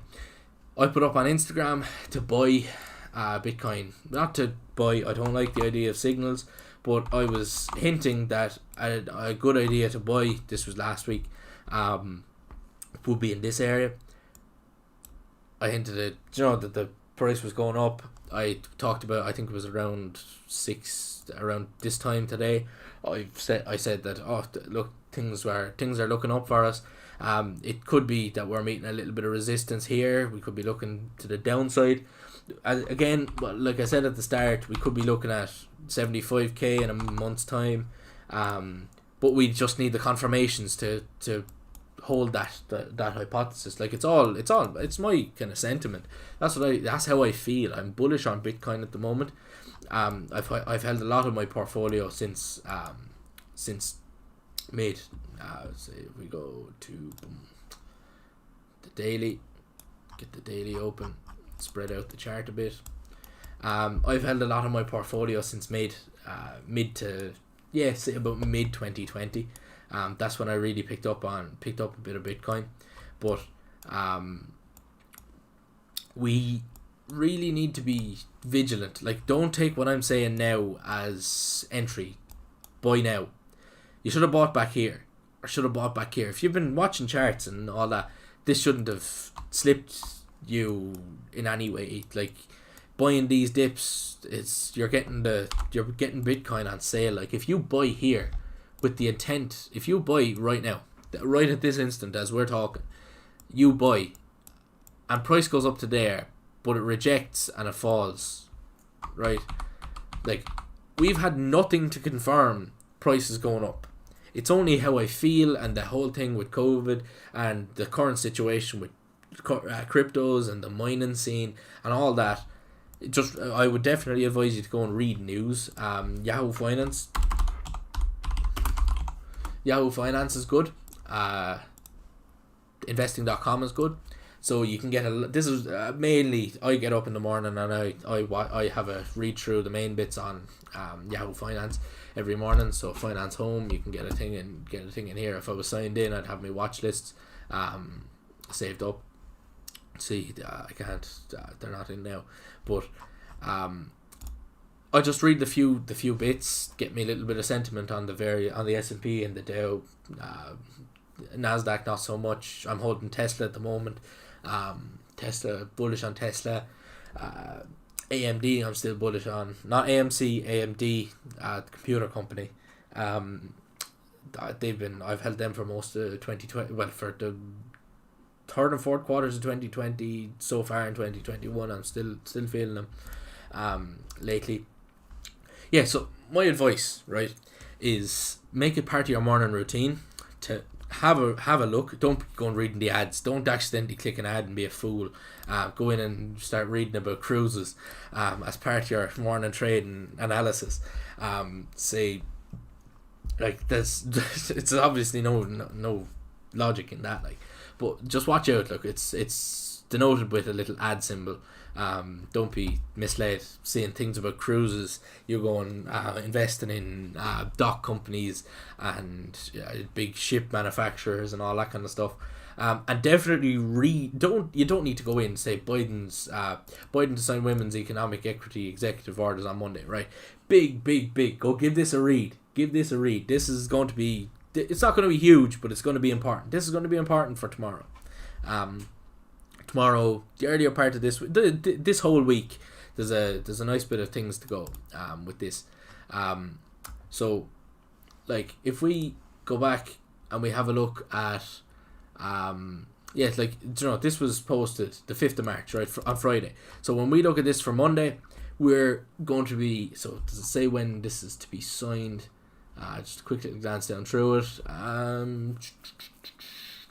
I put up on Instagram to buy Bitcoin. Not to buy, I don't like the idea of signals, but I was hinting that a good idea to buy, this was last week, would be in this area. I hinted at, that the price was going up. I talked about, I think it was around this time today. I said that, look, things are looking up for us. It could be that we're meeting a little bit of resistance here. We could be looking to the downside. Again, like I said at the start, we could be looking at 75k in a month's time. But we just need the confirmations to hold that hypothesis. Like, it's my kind of sentiment. That's how I feel. I'm bullish on Bitcoin at the moment. I've held a lot of my portfolio since mid. So if we go to the daily, get the daily open, spread out the chart a bit. I've held a lot of my portfolio since say about mid 2020. That's when I really picked up a bit of Bitcoin, but we really need to be vigilant. Like, don't take what I'm saying now as entry. Buy now. You should have bought back here, or should have bought back here. If you've been watching charts and all that, this shouldn't have slipped you in any way. Like, buying these dips, you're getting Bitcoin on sale. Like, if you buy here with the intent, if you buy right now, right at this instant as we're talking, you buy and price goes up to there, but it rejects and it falls, right? Like, we've had nothing to confirm prices going up. It's only how I feel, and the whole thing with COVID and the current situation with cryptos and the mining scene and all that. I would definitely advise you to go and read news. Yahoo Finance is good. Investing.com is good. So you can get this is mainly, I get up in the morning and I have a read through the main bits on Yahoo Finance every morning. So Finance Home, you can get a thing in here. If I was signed in, I'd have my watch lists saved up. See, I can't. They're not in now, but I just read the few bits, get me a little bit of sentiment on the S&P and the Dow. Nasdaq not so much. I'm holding Tesla at the moment. Tesla, bullish on Tesla. AMD, I'm still bullish on. Not AMC, AMD, the computer company. I've held them for most of 2020. Well, for the third and fourth quarters of 2020, so far in 2021, I'm still feeling them. Lately. Yeah. So my advice, right, is make it part of your morning routine to have a look. Don't go and reading the ads. Don't accidentally click an ad and be a fool. Go in and start reading about cruises as part of your morning trading analysis. Say, like, there's it's obviously no logic in that, like, but just watch out. Look, it's denoted with a little ad symbol. Don't be misled seeing things about cruises. You're going investing in dock companies and big ship manufacturers and all that kind of stuff. And definitely you don't need to go in and say Biden to sign women's economic equity executive orders on Monday, right? Big. Go give this a read. This is going to be. It's not going to be huge, but it's going to be important. This is going to be important for tomorrow. Tomorrow, the earlier part of this whole week, there's a nice bit of things to go with this. So, like, if we go back and we have a look at, this was posted the 5th of March, right, on Friday. So when we look at this for Monday, we're going to be, so does it say when this is to be signed? Just a quick little glance down through it.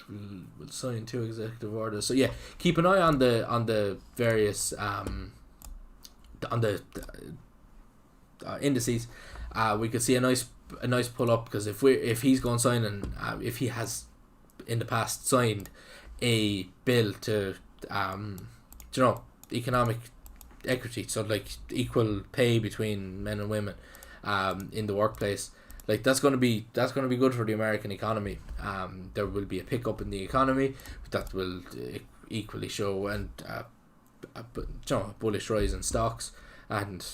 We'll sign 2 executive orders. So yeah, keep an eye on the various on the indices. We could see a nice pull up, because if he's going to sign, and if he has in the past signed a bill to economic equity, so like equal pay between men and women in the workplace. Like, that's going to be good for the American economy. There will be a pickup in the economy that will equally show and bullish rise in stocks and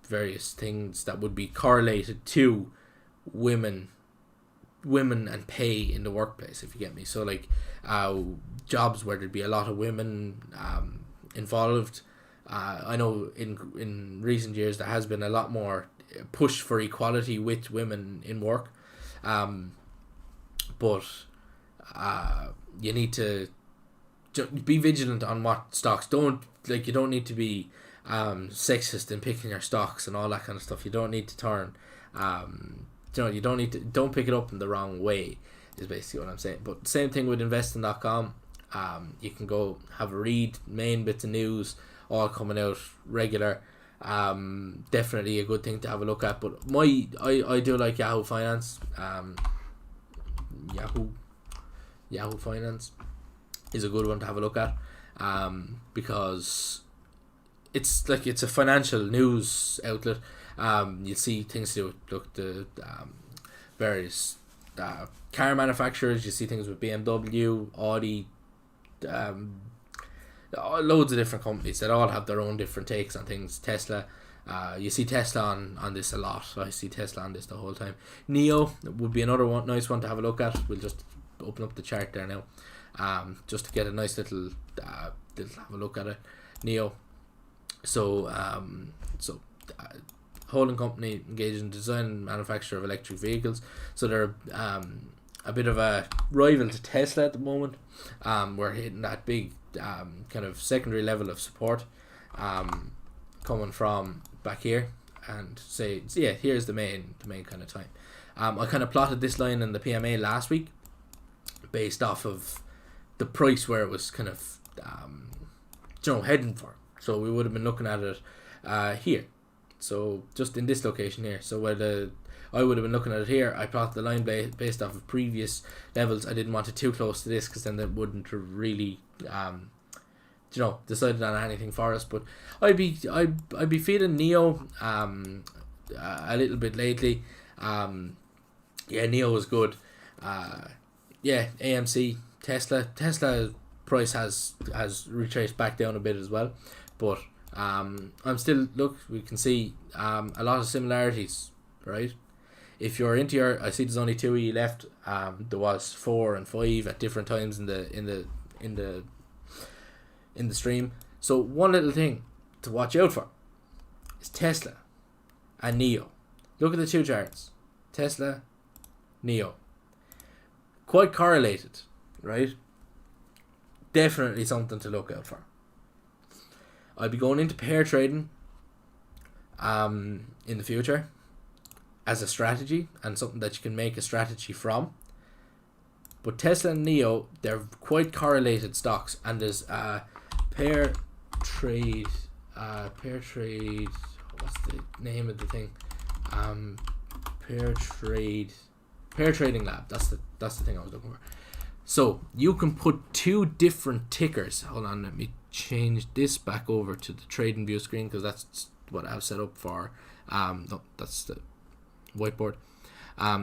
various things that would be correlated to women and pay in the workplace, if you get me. So like jobs where there'd be a lot of women involved. I know in recent years there has been a lot more push for equality with women in work, but you need to be vigilant on what stocks. You don't need to be sexist in picking your stocks and all that kind of stuff. You don't need to turn don't pick it up in the wrong way, is basically what I'm saying. But same thing with investing.com. You can go have a read, main bits of news all coming out regular. Definitely a good thing to have a look at. But I do like Yahoo Finance. Yahoo Finance is a good one to have a look at, because it's a financial news outlet. You see things to do with the various car manufacturers. You see things with BMW, Audi, loads of different companies that all have their own different takes on things. Tesla, you see Tesla on this a lot. I see Tesla on this the whole time. NIO would be another nice one to have a look at. We'll just open up the chart there now, just to get a nice little have a look at it. NIO. So holding company engaged in design and manufacture of electric vehicles. So they're a bit of a rival to Tesla at the moment. We're hitting that big kind of secondary level of support coming from back here, and say, yeah, here's the main kind of time. I kind of plotted this line in the PMA last week based off of the price where it was kind of heading for. So we would have been looking at it here. So just in this location here. So where I would have been looking at it here, I plotted the line based off of previous levels. I didn't want it too close to this, because then that wouldn't have really decided on anything for us. But I'd be feeling NIO a little bit lately. NIO was good. AMC, Tesla price has retraced back down a bit as well, but I'm still, we can see a lot of similarities, right? If you're into I see there's only 2 of you left. There was 4 and 5 at different times in the in the stream. So one little thing to watch out for is Tesla and NIO. Look at the two charts. Tesla, NIO. Quite correlated, right? Definitely something to look out for. I'll be going into pair trading in the future as a strategy and something that you can make a strategy from. But Tesla and NIO, they're quite correlated stocks, and there's pair trade, what's the name of the thing? Pair trading lab. That's the thing I was looking for. So you can put two different tickers. Hold on, let me change this back over to the trading view screen, because that's what I've set up for. No, that's the whiteboard.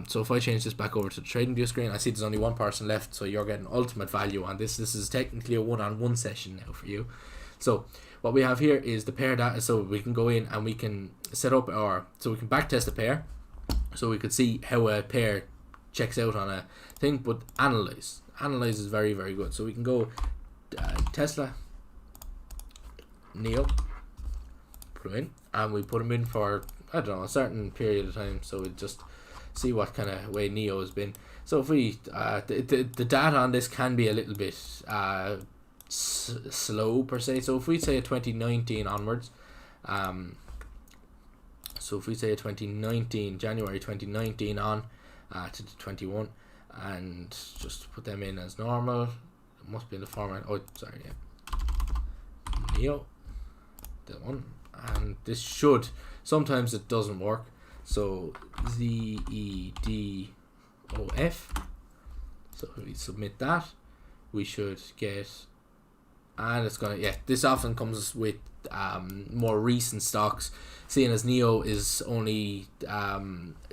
So if I change this back over to the trading view screen, I see there's only one person left, so you're getting ultimate value on this. This is technically a one-on-one session now for you. So what we have here is the pair data, so we can go in and we can set up so we can backtest a pair, so we could see how a pair checks out on a thing. But analyze is very, very good. So we can go Tesla, NIO, put them in, and we put them in for, I don't know, a certain period of time, so we just see what kind of way NIO has been. So if we the data on this can be a little bit slow per se. So if we say 2019 onwards, so if we say 2019, January 2019 on to the 21, and just put them in as normal. It must be in the format. Oh, sorry, yeah. NIO, that one, and this should. Sometimes it doesn't work. So ZEDOF. So if we submit that, we should get, and it's gonna, yeah, this often comes with more recent stocks, seeing as NIO is only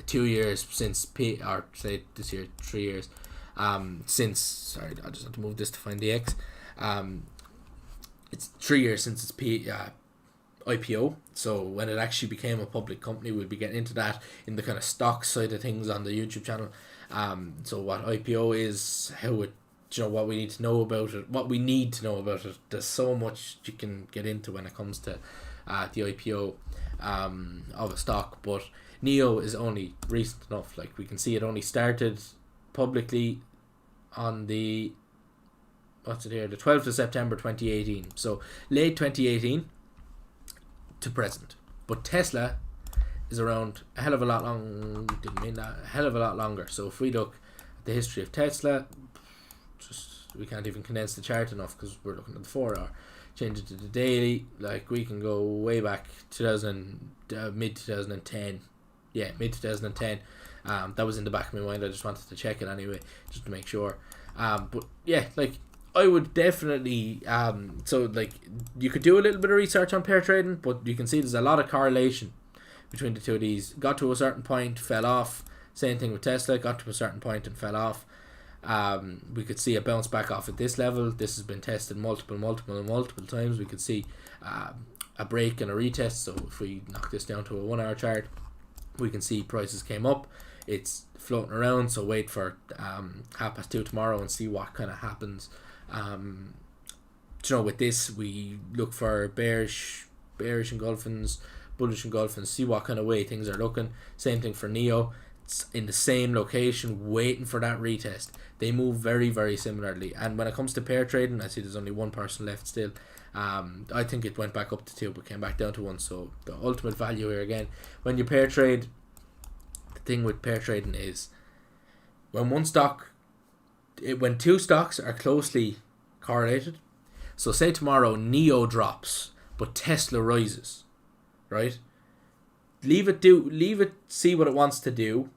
2 years since or say this year 3 years since, sorry, I just have to move this to find the X. It's 3 years since its IPO. So when it actually became a public company, we'll be getting into that in the kind of stock side of things on the YouTube channel. So what IPO is, how it, what we need to know about it, There's so much you can get into when it comes to the IPO of a stock. But NIO is only recent enough. Like, we can see it only started publicly on the, the 12th of September 2018. So late 2018 to present. But Tesla is around a hell of a lot longer. So if we look at the history of Tesla, we can't even condense the chart enough because we're looking at the 4 hour. Change it to the daily. Like, we can go way back mid 2010. Yeah, mid 2010. That was in the back of my mind. I just wanted to check it anyway, just to make sure. But yeah, like, I would definitely so like, you could do a little bit of research on pair trading, but you can see there's a lot of correlation between the two of these. Got to a certain point, fell off. Same thing with Tesla, got to a certain point and fell off. We could see a bounce back off at this level. This has been tested multiple times. We could see a break and a retest. So if we knock this down to a 1 hour chart, we can see prices came up. It's floating around, so wait for 2:30 tomorrow and see what kind of happens. With this, we look for bearish engulfings, bullish engulfings, see what kind of way things are looking. Same thing for NIO. It's in the same location, waiting for that retest. They move very, very similarly. And when it comes to pair trading, I see there's only one person left still. I think it went back up to 2 but came back down to 1. So the ultimate value here again, when you pair trade, the thing with pair trading is when when two stocks are closely correlated. So say tomorrow NIO drops but Tesla rises, right? Leave it see what it wants to do,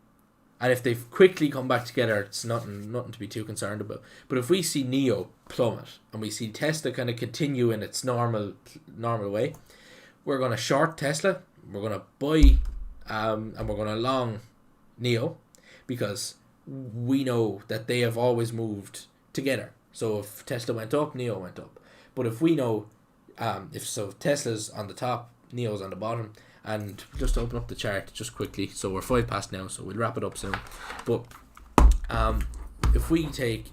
and if they quickly come back together, it's nothing to be too concerned about. But if we see NIO plummet and we see Tesla kind of continue in its normal way, we're going to short Tesla, we're going to buy and we're going to long NIO, because we know that they have always moved together. So if Tesla went up, NIO went up. But if we know, if Tesla's on the top, NIO's on the bottom. And just open up the chart just quickly. So we're 5 past now, so we'll wrap it up soon. But if we take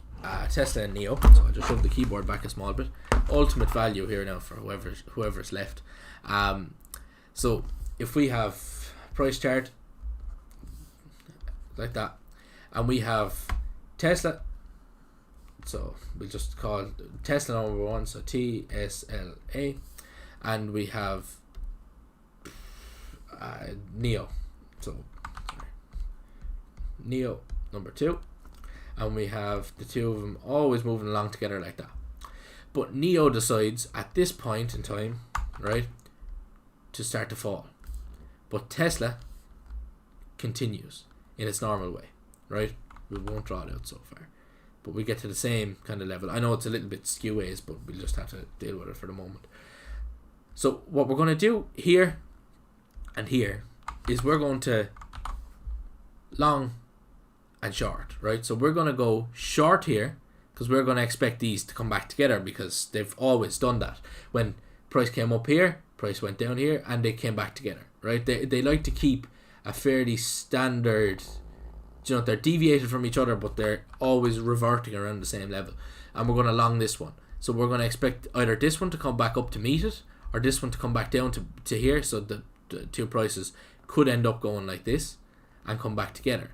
Tesla and NIO, so I'll just shove the keyboard back a small bit. ultimate value here now for whoever's left. So if we have price chart like that, and we have Tesla, so we'll just call Tesla number 1, so TSLA, and we have Neo, so Neo number 2, and we have the two of them always moving along together like that. But Neo decides at this point in time, right, to start to fall, but Tesla continues in its normal way, right? We won't draw it out so far, but we get to the same kind of level. I know it's a little bit skew ways, but we'll just have to deal with it for the moment. So what we're going to do here and here is we're going to long and short, right? So we're going to go short here because we're going to expect these to come back together, because they've always done that. When price came up here, price went down here, and they came back together, right? They like to keep a fairly standard, they're deviated from each other, but they're always reverting around the same level. And we're going to long this one. So we're going to expect either this one to come back up to meet it, or this one to come back down to here. So the two prices could end up going like this and come back together,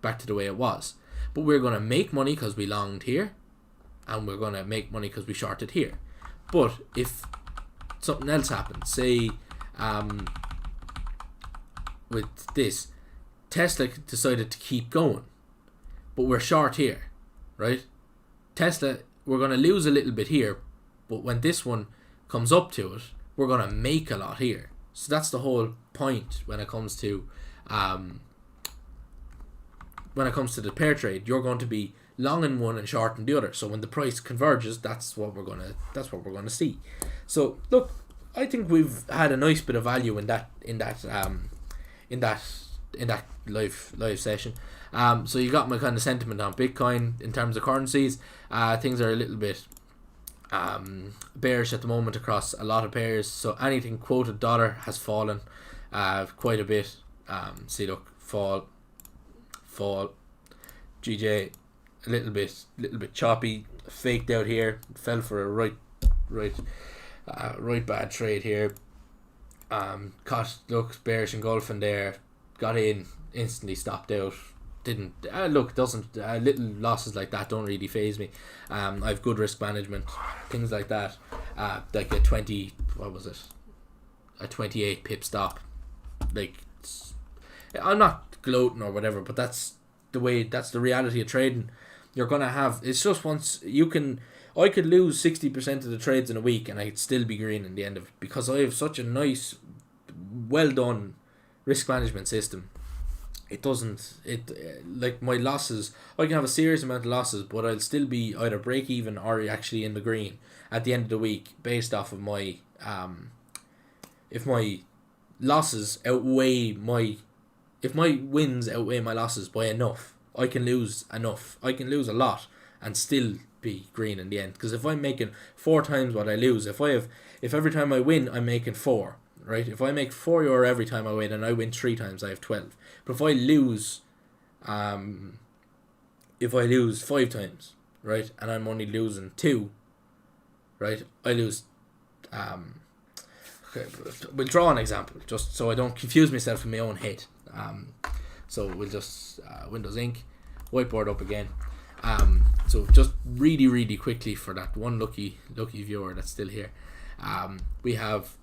back to the way it was. But we're going to make money because we longed here, and we're going to make money because we shorted here. But if something else happens, say with this, Tesla decided to keep going, but we're short here, right? Tesla, we're going to lose a little bit here, but when this one comes up to it, we're going to make a lot here. So that's the whole point when it comes to the pair trade. You're going to be long in one and short in the other. So when the price converges, that's what we're gonna see. So look, I think we've had a nice bit of value in that live session. So you got my kind of sentiment on Bitcoin in terms of currencies. Things are a little bit bearish at the moment across a lot of pairs. So anything quoted dollar has fallen quite a bit. See, look, fall. GJ a little bit choppy, faked out here, fell for a right bad trade here. Caught, look, bearish engulfing there, got in, instantly stopped out. Didn't doesn't little losses like that don't really faze me. I've good risk management, things like that. Like a 28 pip stop. Like, I'm not gloating or whatever, but that's the reality of trading. You're gonna have, it's just once you can. I could lose 60% of the trades in a week and I'd still be green in the end of it, because I have such a nice, well done risk management system. Like my losses, I can have a serious amount of losses, but I'll still be either break even or actually in the green at the end of the week, based off of my if my losses outweigh my, if my wins outweigh my losses by enough, I can lose enough. I can lose a lot and still be green in the end. Because if I'm making 4 times what I lose, if every time I win I'm making 4, right? If I make €4 every time I win and I win 3 times, I have 12. But if I lose 5 times, right, and I'm only losing 2, right, I lose. Okay, we'll draw an example just so I don't confuse myself in my own head. So we'll just Windows Ink, whiteboard up again. So just really quickly for that one lucky viewer that's still here, we have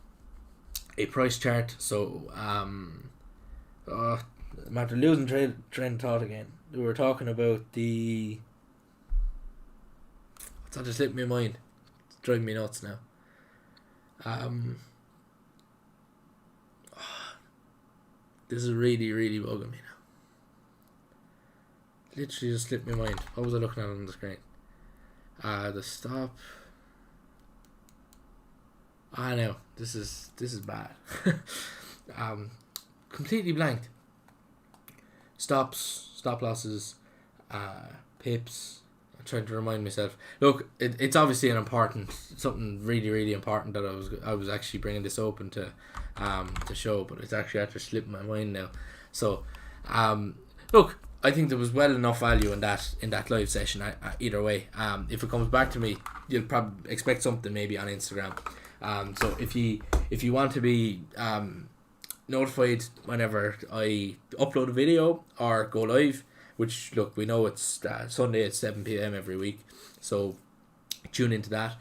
a price chart. So I'm after losing train of thought again. We were talking about the, that just slipped my mind. It's driving me nuts now. This is really bugging me now. Literally just slipped my mind. What was I looking at on the screen? The stop. No, this is bad. Completely blanked. Stops, stop losses, pips. I'm trying to remind myself. Look, it's obviously something really important that I was actually bringing this open to show, but it's actually after slipping my mind now. So, look, I think there was well enough value in that live session. Either way, if it comes back to me, you'll probably expect something maybe on Instagram. So if you want to be notified whenever I upload a video or go live, which look, we know it's Sunday at 7 p.m. every week, so tune into that.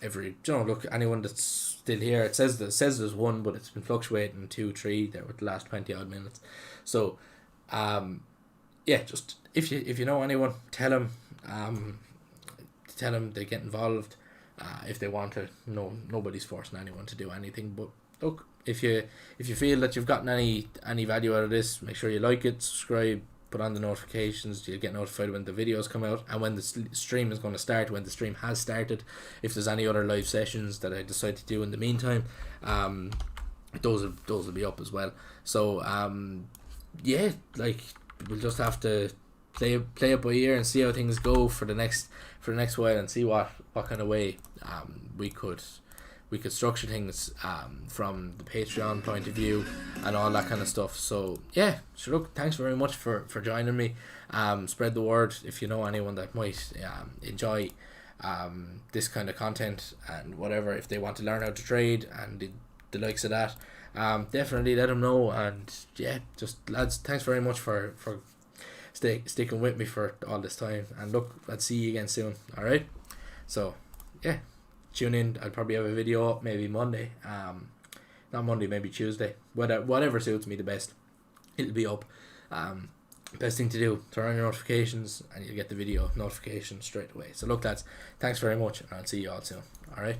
Look, anyone that's still here, it says there's one, but it's been fluctuating 2-3 there with the last 20 odd minutes. So just if you know anyone, tell them they get involved if they want to. No, nobody's forcing anyone to do anything, but look, if you feel that you've gotten any value out of this, make sure you like it, subscribe, put on the notifications. You'll get notified when the videos come out and when the stream is going to start, when the stream has started. If there's any other live sessions that I decide to do in the meantime, those will be up as well. So we'll just have to play it by ear and see how things go for the next while, and see what kind of way we could structure things from the Patreon point of view and all that kind of stuff. So yeah, so look, thanks very much for joining me. Spread the word if you know anyone that might enjoy this kind of content and whatever. If they want to learn how to trade and the likes of that, definitely let them know. And yeah, just lads, thanks very much for sticking with me for all this time. And look, let's see you again soon. All right, so yeah, tune in. I'll probably have a video up maybe Monday, not Monday, maybe Tuesday, whatever suits me the best, it'll be up. Best thing to do, turn on your notifications and you'll get the video notification straight away. So look, lads, thanks very much, and I'll see you all soon. All right.